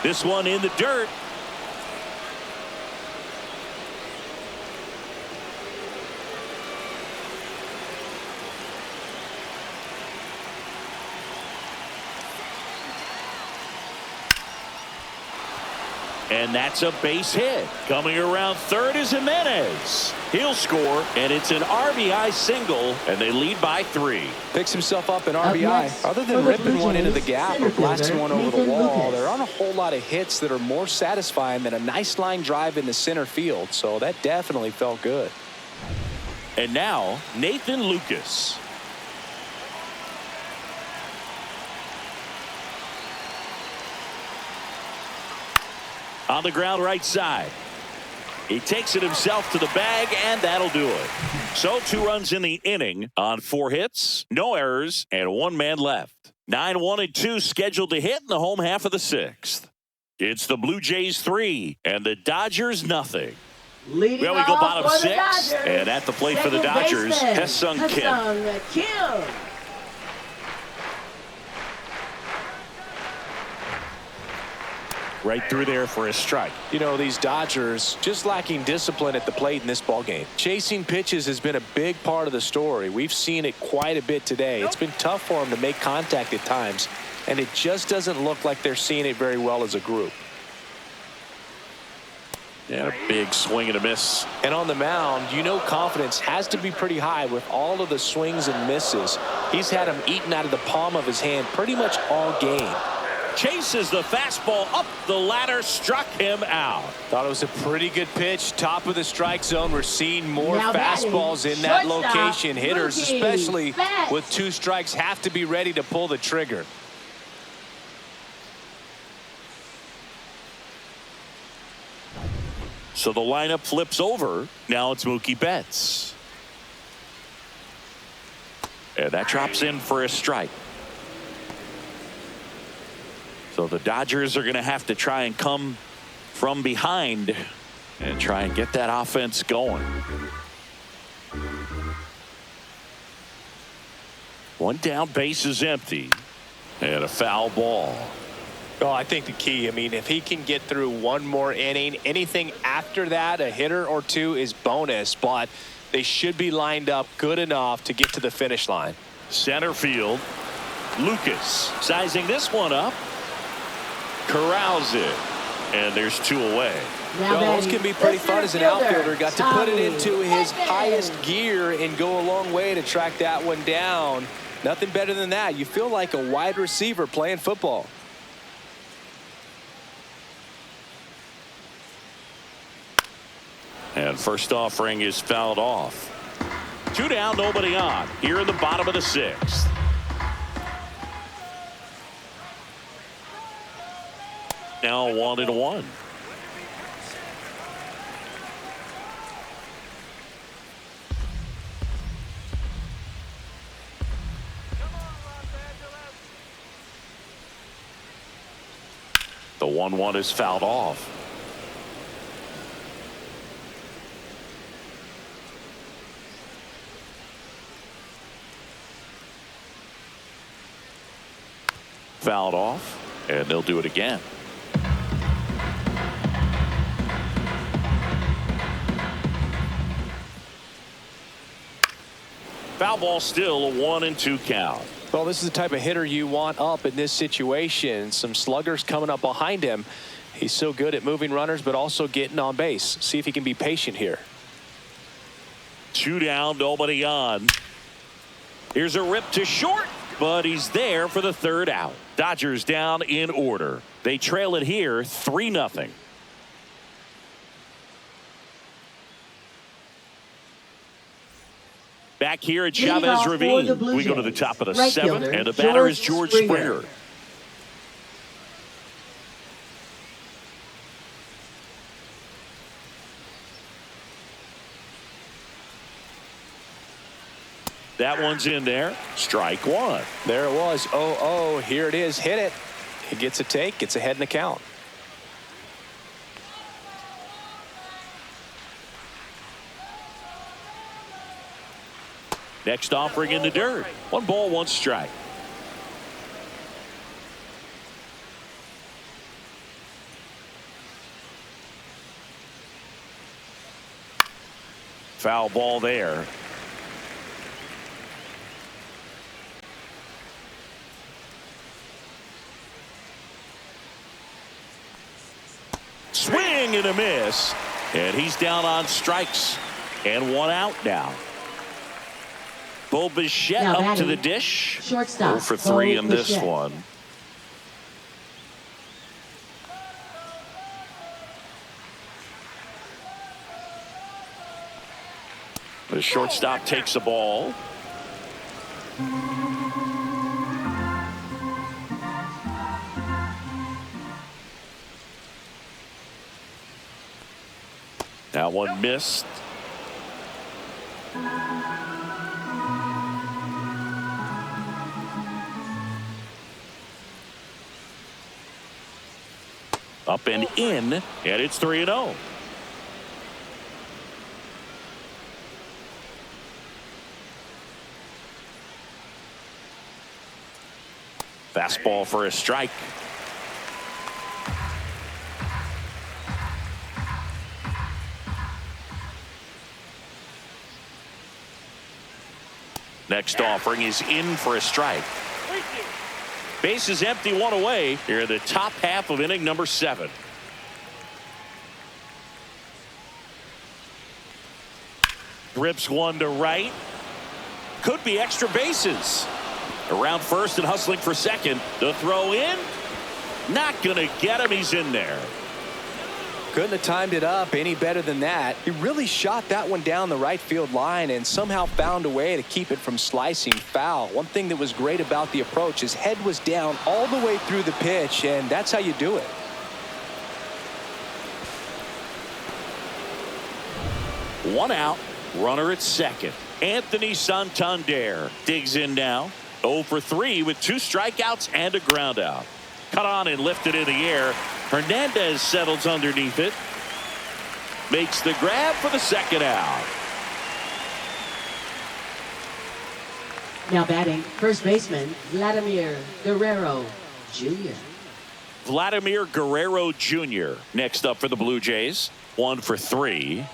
This one in the dirt. And that's a base hit. Coming around third is Jimenez. He'll score, and it's an RBI single, and they lead by 3. Picks himself up an RBI. Other than ripping one into the gap or blasting one over the wall, there aren't a whole lot of hits that are more satisfying than a nice line drive into center field. So that definitely felt good. And now, Nathan Lucas. On the ground right side. He takes it himself to the bag, and that'll do it. So 2 runs in the inning on 4 hits, no errors, and 1 man left. 9-1 and 2 scheduled to hit in the home half of the 6th. It's the Blue Jays 3 and the Dodgers nothing. Well, we go bottom 6, and at the plate for the Dodgers, Ha-Seong Kim. Right through there for a strike. You know, these Dodgers just lacking discipline at the plate in this ballgame. Chasing pitches has been a big part of the story. We've seen it quite a bit today. It's been tough for them to make contact at times, and it just doesn't look like they're seeing it very well as a group. And a big swing and a miss. And on the mound, you know confidence has to be pretty high with all of the swings and misses. He's had them eaten out of the palm of his hand pretty much all game. Chases the fastball up the ladder, struck him out. Thought it was a pretty good pitch, top of the strike zone. We're seeing more fastballs in that location. Hitters, especially with 2 strikes, have to be ready to pull the trigger. So the lineup flips over. Now it's Mookie Betts. And that drops in for a strike. So the Dodgers are going to have to try and come from behind and try and get that offense going. 1 down, base is empty, and a foul ball. Oh, I think the key, I mean, if he can get through 1 more inning, anything after that, a hitter or 2 is bonus, but they should be lined up good enough to get to the finish line. Center field, Lucas sizing this one up. Corrals it, and there's 2 away. Well, those can be pretty fun as an outfielder. Got to put it into his highest gear and go a long way to track that one down. Nothing better than that. You feel like a wide receiver playing football. And first offering is fouled off. 2 down, nobody on. Here in the bottom of the 6th. Now 1-1. The 1-1 is fouled off. Fouled off, and they'll do it again. Foul ball, still a 1-2 count. Well, this is the type of hitter you want up in this situation. Some sluggers coming up behind him. He's so good at moving runners, but also getting on base. See if he can be patient here. 2 down, nobody on. Here's a rip to short, but he's there for the 3rd out. Dodgers down in order. They trail it here 3-0. Back here at Chavez Ravine, we go to the top of the 7th, and the batter is George Springer. That one's in there. Strike 1. There it was. 0-0. Here it is. Hit it. He gets a take. Gets ahead in the count. Next offering in the dirt. 1 ball, 1 strike. Foul ball there. Swing and a miss. And he's down on strikes. And 1 out now. Bo Bichette up to the dish. Shortstop. 0 for 3 in this one. The shortstop takes the ball. That one missed. Up and in, and it's 3-0. Fastball for a strike. Next offering is in for a strike. Base is empty, 1 away here in the top half of inning number 7. Rips 1 to right. Could be extra bases. Around first and hustling for second. The throw in. Not going to get him. He's in there. Couldn't have timed it up any better than that. He really shot that one down the right field line and somehow found a way to keep it from slicing foul. One thing that was great about the approach, his head was down all the way through the pitch, and that's how you do it. One out. Runner at second. Anthony Santander digs in now. 0 for 3 with 2 strikeouts and a ground out. Cut on and lifted in the air. Hernandez settles underneath it. Makes the grab for the 2nd out. Now batting, first baseman, Vladimir Guerrero Jr. Vladimir Guerrero Jr. next up for the Blue Jays. 1 for 3.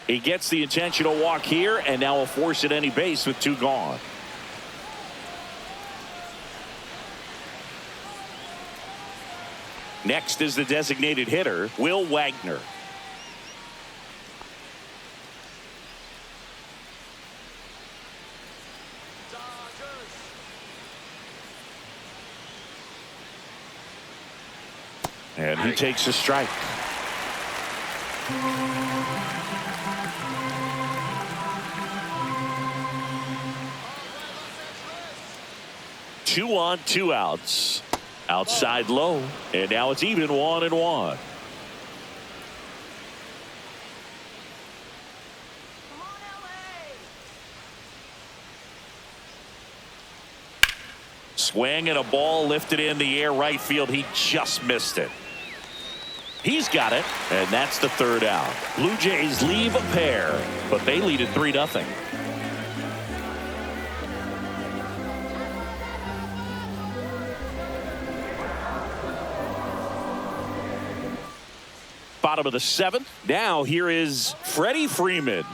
He gets the intentional walk here and now will force at any base with 2 gone. Next is the designated hitter, Will Wagner. And he takes a strike. Two on, 2 outs. Outside low, and now it's even 1-1. Swing and a ball lifted in the air right field. He just missed it. He's got it, and that's the 3rd out. Blue Jays leave a pair, but they lead it 3-0. Bottom of the 7th. Now here is Freddie Freeman.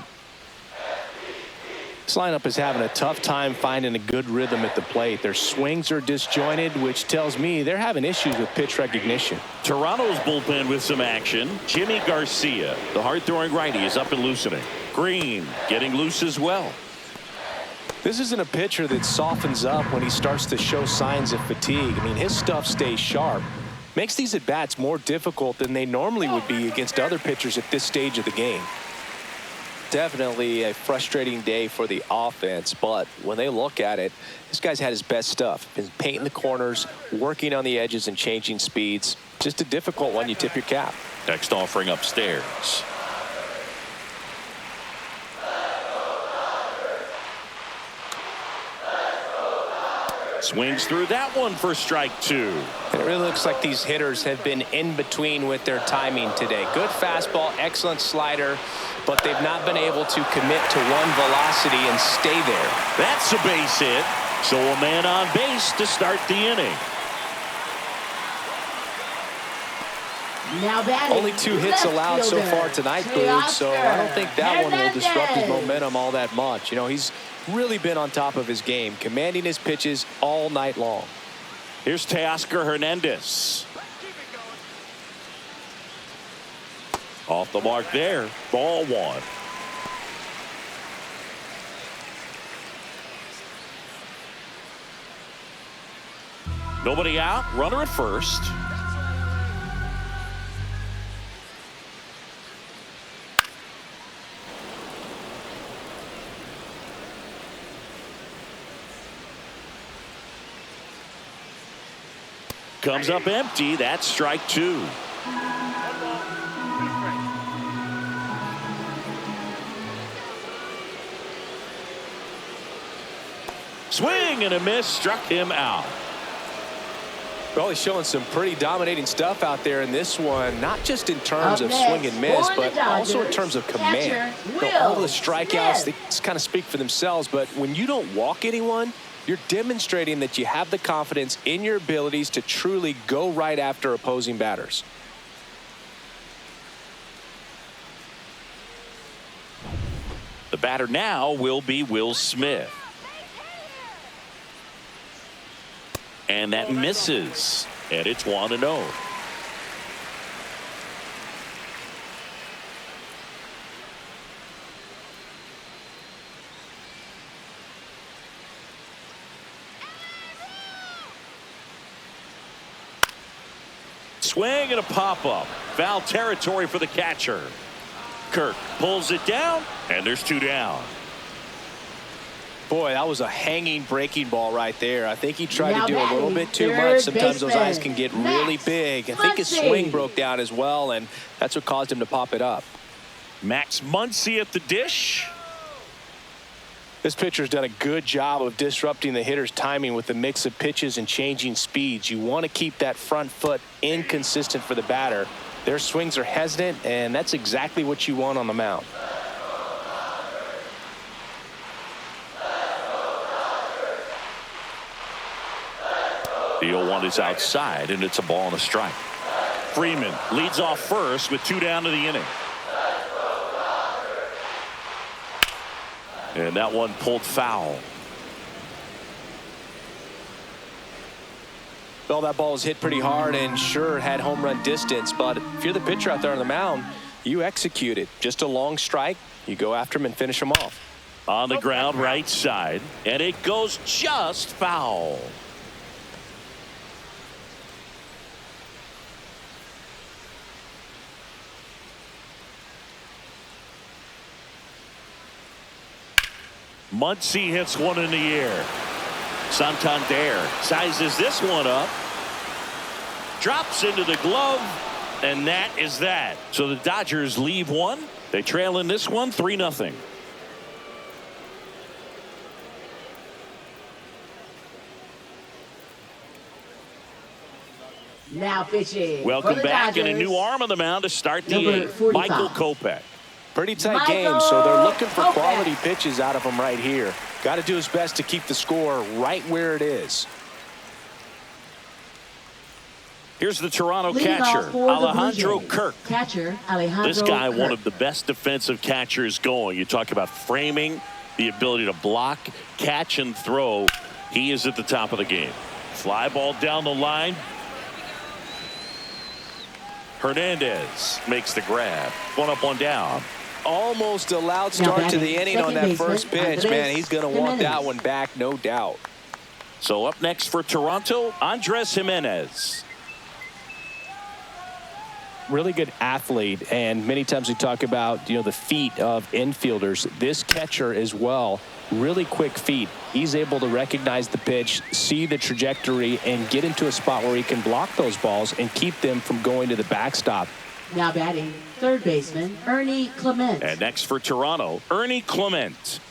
This lineup is having a tough time finding a good rhythm at the plate. Their swings are disjointed, which tells me they're having issues with pitch recognition. Toronto's bullpen with some action. Jimmy Garcia, the hard-throwing righty, is up and loosening. Green getting loose as well. This isn't a pitcher that softens up when he starts to show signs of fatigue. I mean, his stuff stays sharp. Makes these at-bats more difficult than they normally would be against other pitchers at this stage of the game. Definitely a frustrating day for the offense, but when they look at it, this guy's had his best stuff. Been painting the corners, working on the edges, and changing speeds. Just a difficult one. You tip your cap. Next offering upstairs. Swings through that one for strike 2. It really looks like these hitters have been in between with their timing today. Good fastball, excellent slider, but they've not been able to commit to one velocity and stay there. That's a base hit. So a man on base to start the inning. Now batting, only 2 hits allowed so far tonight, Boog, so I don't think that one will disrupt his momentum all that much. You know, he's really been on top of his game, commanding his pitches all night long. Here's Teoscar Hernandez. Off the mark there. Ball 1. Nobody out. Runner at first. Comes up empty. That's strike 2. Swing and a miss, struck him out. Well, he's showing some pretty dominating stuff out there in this one, not just in terms of swing and miss, but also in terms of command. All the strikeouts, they just kind of speak for themselves, but when you don't walk anyone, you're demonstrating that you have the confidence in your abilities to truly go right after opposing batters. The batter now will be Will Smith. And that misses. And it's 1-0. Swing and a pop-up. Foul territory for the catcher. Kirk pulls it down, and there's 2 down. Boy, that was a hanging breaking ball right there. I think he tried to do a little bit too much. Sometimes those eyes can get really big. I think his swing broke down as well, and that's what caused him to pop it up. Max Muncy at the dish. This pitcher's done a good job of disrupting the hitter's timing with the mix of pitches and changing speeds. You want to keep that front foot inconsistent for the batter. Their swings are hesitant, and that's exactly what you want on the mound. The 0-1 is outside, and it's a ball and a strike. Freeman leads off first with 2 down to the inning. And that one pulled foul. Well, that ball was hit pretty hard and sure had home run distance, but if you're the pitcher out there on the mound, you execute it. Just a long strike, you go after him and finish him off. On the ground right side, and it goes just foul. Muncy hits one in the air. Santander sizes this one up. Drops into the glove, and that is that. So the Dodgers leave one. They trail in this one 3-0. Now pitching. Welcome back, and a new arm on the mound to start the 8th. Michael Kopech. Pretty tight game, so they're looking for quality pitches out of him right here. Got to do his best to keep the score right where it is. Here's the Toronto Leading catcher, off for the Blue Alejandro Jays, Kirk. Catcher Alejandro This guy, Kirk. one of the best defensive catchers going. You talk about framing, the ability to block, catch, and throw. He is at the top of the game. Fly ball down the line. Hernandez makes the grab. One up, one down. Almost a loud start to the inning on that first pitch. Man, he's going to want that one back, no doubt. So up next for Toronto, Andres Gimenez. Really good athlete, and many times we talk about the feet of infielders. This catcher as well, really quick feet. He's able to recognize the pitch, see the trajectory, and get into a spot where he can block those balls and keep them from going to the backstop. Now batting, third baseman Ernie Clement. And next for Toronto, Ernie Clement.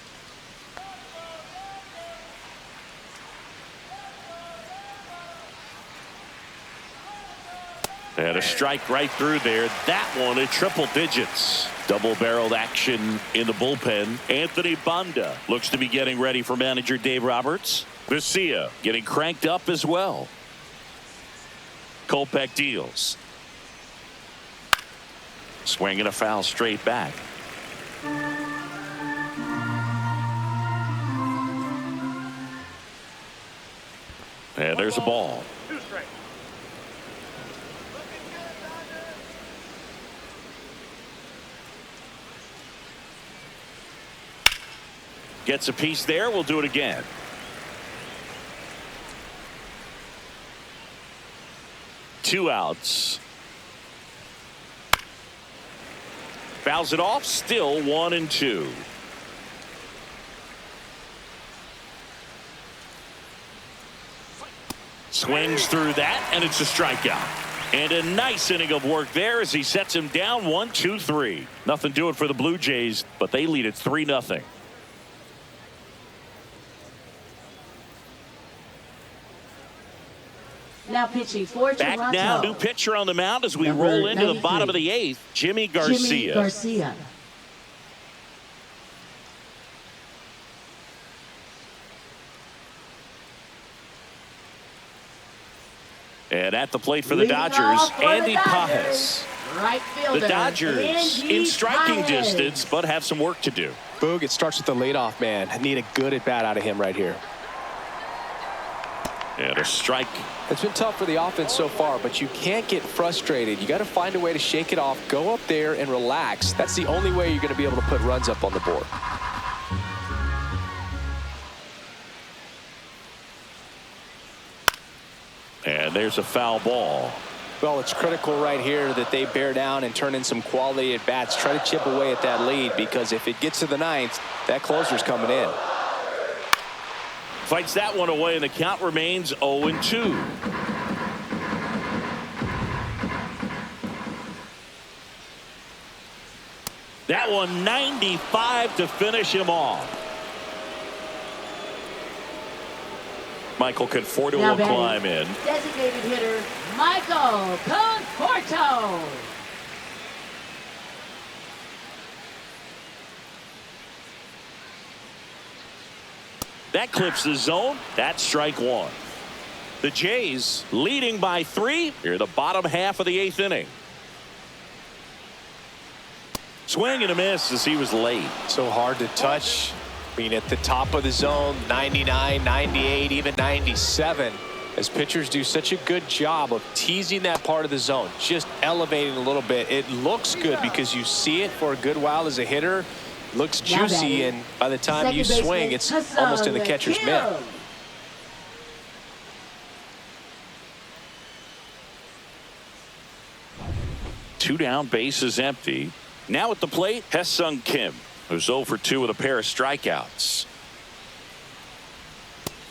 And a strike right through there. That one at triple digits. Double-barreled action in the bullpen. Anthony Banda looks to be getting ready for manager Dave Roberts. Vesia getting cranked up as well. Kopech deals. Swing and a foul straight back. And there's a ball. 2 strikes. Gets a piece there. We'll do it again. Two outs. Fouls it off. Still 1-2. Swings through that, and it's a strikeout. And a nice inning of work there as he sets him down 1-2-3. Nothing doing for the Blue Jays, but they lead it 3-0. Now pitching for Back Toronto. now, new pitcher on the mound as we Number roll into the 93. bottom of the 8th. Jimmy Garcia. Jimmy Garcia. And at the plate for the Leading Dodgers, off for the Andy Dodgers, Pajes. Right fielder, The Dodgers Andy in striking Pajes. distance, but have some work to do. Boog, it starts with the leadoff man. I need a good at-bat out of him right here. And a strike. It's been tough for the offense so far, but you can't get frustrated. You got to find a way to shake it off, go up there and relax. That's the only way you're going to be able to put runs up on the board. And there's a foul ball. Well, it's critical right here that they bear down and turn in some quality at bats. Try to chip away at that lead, because if it gets to the 9th, that closer's coming in. Fights that one away, and the count remains 0-2. That one 95 to finish him off. Michael Conforto Now will batting, climb in. Designated hitter Michael Conforto. That clips the zone. That's strike one. The Jays leading by 3 here, the bottom half of the 8th inning. Swing and a miss as he was late. So hard to touch. I mean, at the top of the zone, 99, 98, even 97. As pitchers do such a good job of teasing that part of the zone, just elevating a little bit. It looks good because you see it for a good while as a hitter. Looks juicy, and by the time you swing, it's almost in the catcher's mitt. Two down, bases empty. Now at the plate, Hesung Kim, who's 0 for 2 with a pair of strikeouts.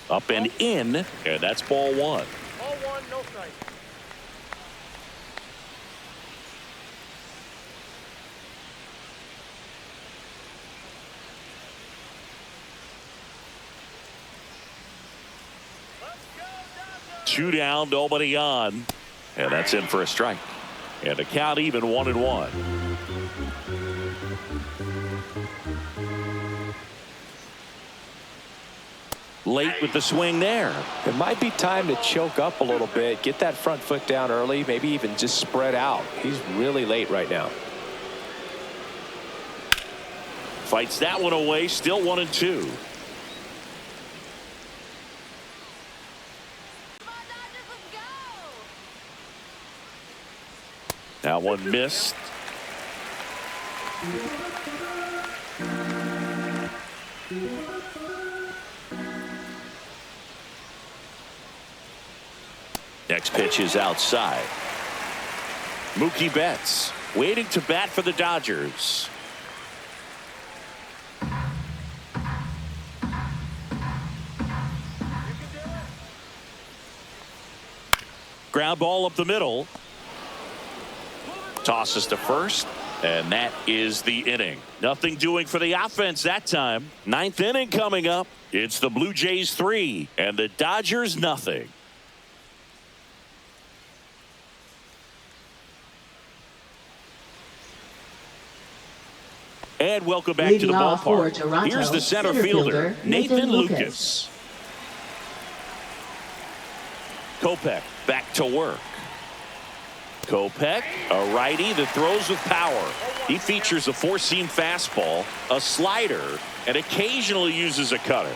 Up and in, and that's ball 1. Ball 1, no strike. Two down, nobody on, and that's in for a strike. And the count even 1-1. late with the swing there. It might be time to choke up a little bit, get that front foot down early, maybe even just spread out. He's really late right now. Fights that one away, still 1-2. That one missed. Next pitch is outside. Mookie Betts waiting to bat for the Dodgers. Ground ball up the middle. Tosses to first, and that is the inning. Nothing doing for the offense that time. Ninth inning coming up. It's the Blue Jays 3 and the Dodgers nothing. And welcome back to the ballpark. Here's the center fielder, Nathan Lucas. Kopech back to work. Kopech, a righty that throws with power. He features a four-seam fastball, a slider, and occasionally uses a cutter.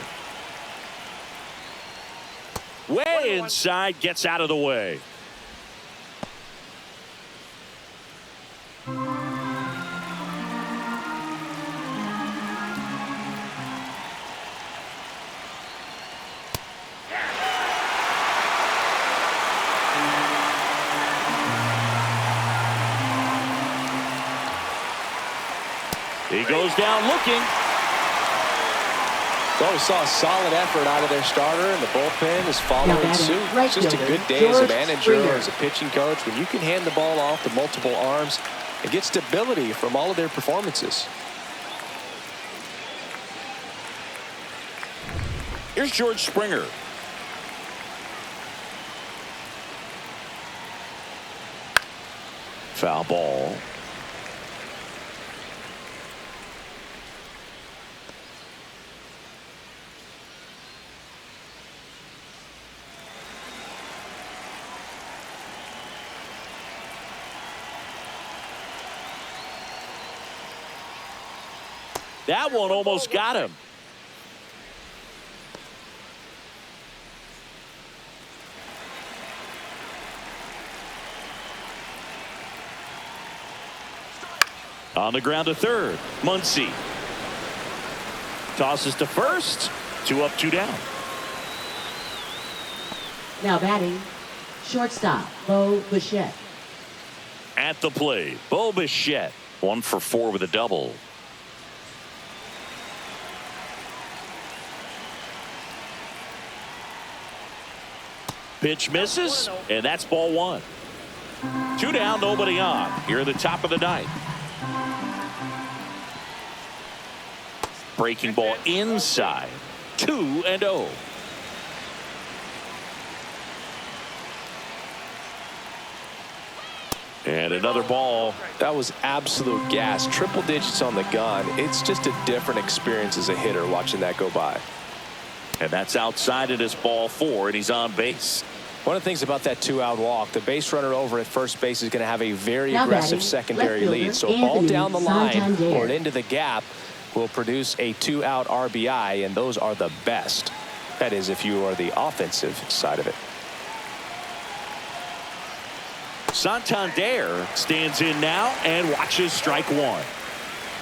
Way inside, gets out of the way. He goes down looking. Well, we saw a solid effort out of their starter, and the bullpen is following suit. It's just a good day as a manager or as a pitching coach when you can hand the ball off to multiple arms and get stability from all of their performances. Here's George Springer. Foul ball. That one almost got him. On the ground to third, Muncy. Tosses to first. 2 up, 2 down. Now batting, shortstop, Bo Bichette. At the plate, Bo Bichette. 1 for 4 with a double. Pitch misses, and that's ball 1. 2 down, nobody on. Here at the top of the ninth. Breaking ball inside. 2-0. And another ball. That was absolute gas. Triple digits on the gun. It's just a different experience as a hitter watching that go by. And that's outside it is ball 4, and he's on base. One of the things about that 2-out walk, the base runner over at first base is going to have a very aggressive secondary lead. So a ball down the line or into the gap will produce a 2-out RBI, and those are the best. That is, if you are the offensive side of it. Santander stands in now and watches strike 1.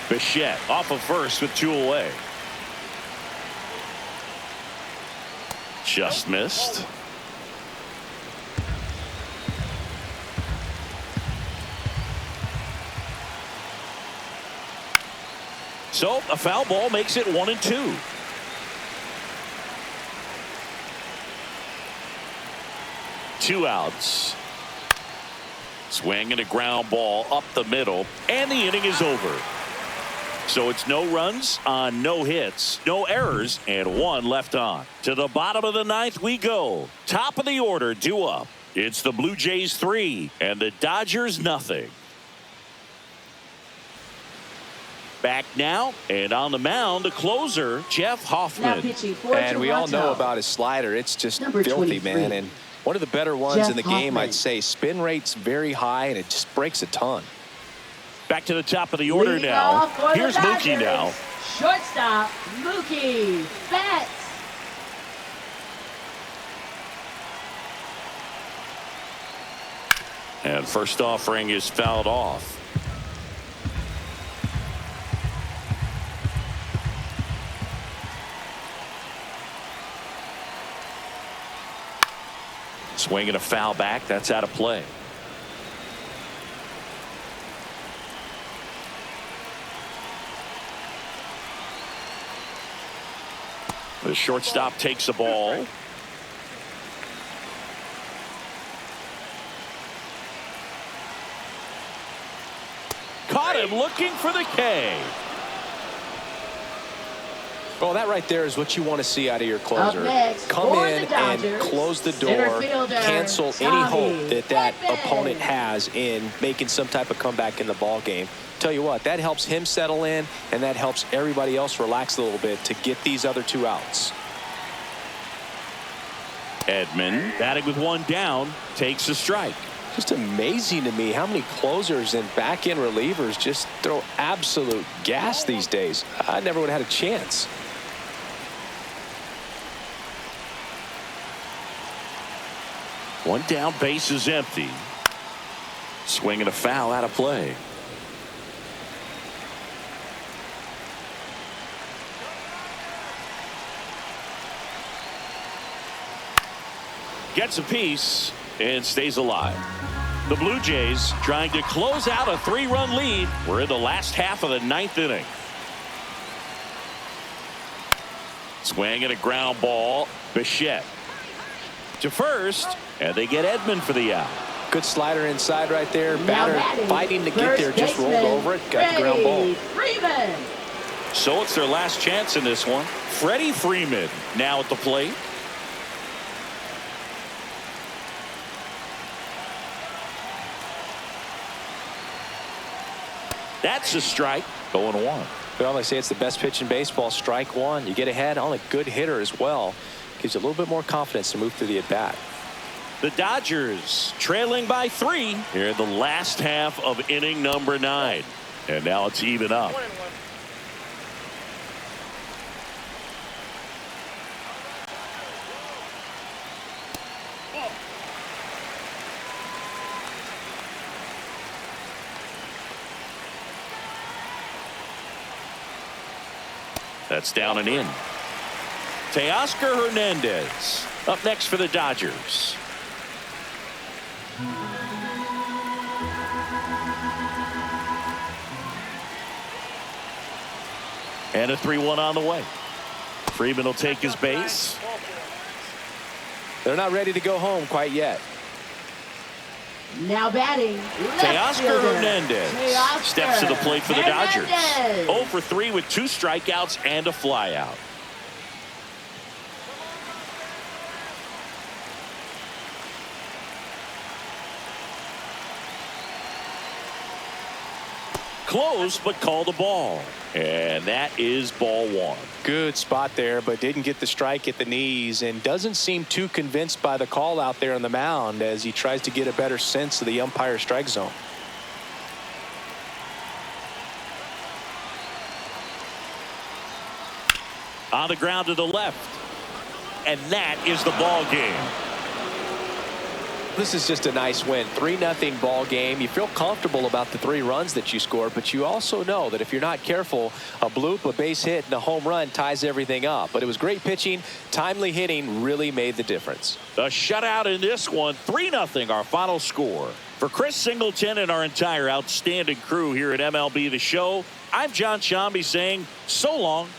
Bichette off of first with 2 away. Just missed. So a foul ball makes it 1-2. Two outs. Swing and a ground ball up the middle, and the inning is over. So it's no runs on no hits, no errors, and 1 left on. To the bottom of the ninth we go. Top of the order due up. It's the Blue Jays 3 and the Dodgers nothing. Back now, and on the mound, the closer, Jeff Now Hoffman. pitching for And we all know Toronto. about his slider. It's just Number filthy, 23. man. And one of the better ones Jeff in the game, Hoffman. I'd say. Spin rate's very high, and it just breaks a ton. Back to the top of the order Leading now. off for the Here's Mookie Dodgers, now. Shortstop, Mookie Betts. And first offering is fouled off. Swinging a foul back. That's out of play. The shortstop takes the ball. Caught him looking for the K. Well, that right there is what you want to see out of your Up closer. next, Come for in the Dodgers, and close the center door, fielder, cancel any Tommy hope that Edman. opponent has in making some type of comeback in the ball game. Tell you what, that helps him settle in, and that helps everybody else relax a little bit to get these other two outs. Edman, batting with one down, takes a strike. Just amazing to me how many closers and back-end relievers just throw absolute gas these days. I never would have had a chance. One down, base is empty. Swinging a foul out of play. Gets a piece and stays alive. The Blue Jays trying to close out a 3-run lead. We're in the last half of the 9th inning. Swing and a ground ball. Bichette to first, and they get Edman for the out. Good slider inside right there. Now Batter batting, fighting to get first there, just rolled baseman, over it, got the ground ball. Freddie Freeman. So it's their last chance in this one. Freddie Freeman now at the plate. That's a strike. 0-1. Well, they say it's the best pitch in baseball. Strike one. You get ahead on a good hitter as well. Gives you a little bit more confidence to move through the at-bat. The Dodgers trailing by 3 here in the last half of inning number 9. And now it's even up. 1-1. That's down and in. Teoscar Hernandez up next for the Dodgers. And a 3-1 on the way. Freeman will take his base. They're not ready to go home quite yet. Now batting, left Teoscar fielder, Hernandez Teoscar steps to the plate for the Dodgers. Hernandez. 0 for 3 with 2 strikeouts and a flyout. Close, but called a ball. And that is ball 1. Good spot there, but didn't get the strike at the knees and doesn't seem too convinced by the call out there on the mound as he tries to get a better sense of the umpire strike zone. On the ground to the left. And that is the ball game. This is just a nice win. 3-0 ball game. You feel comfortable about the 3 runs that you scored, but you also know that if you're not careful, a bloop, a base hit, and a home run ties everything up. But it was great pitching. Timely hitting really made the difference. A shutout in this one. 3-0 our final score. For Chris Singleton and our entire outstanding crew here at MLB The Show, I'm John Shambi saying so long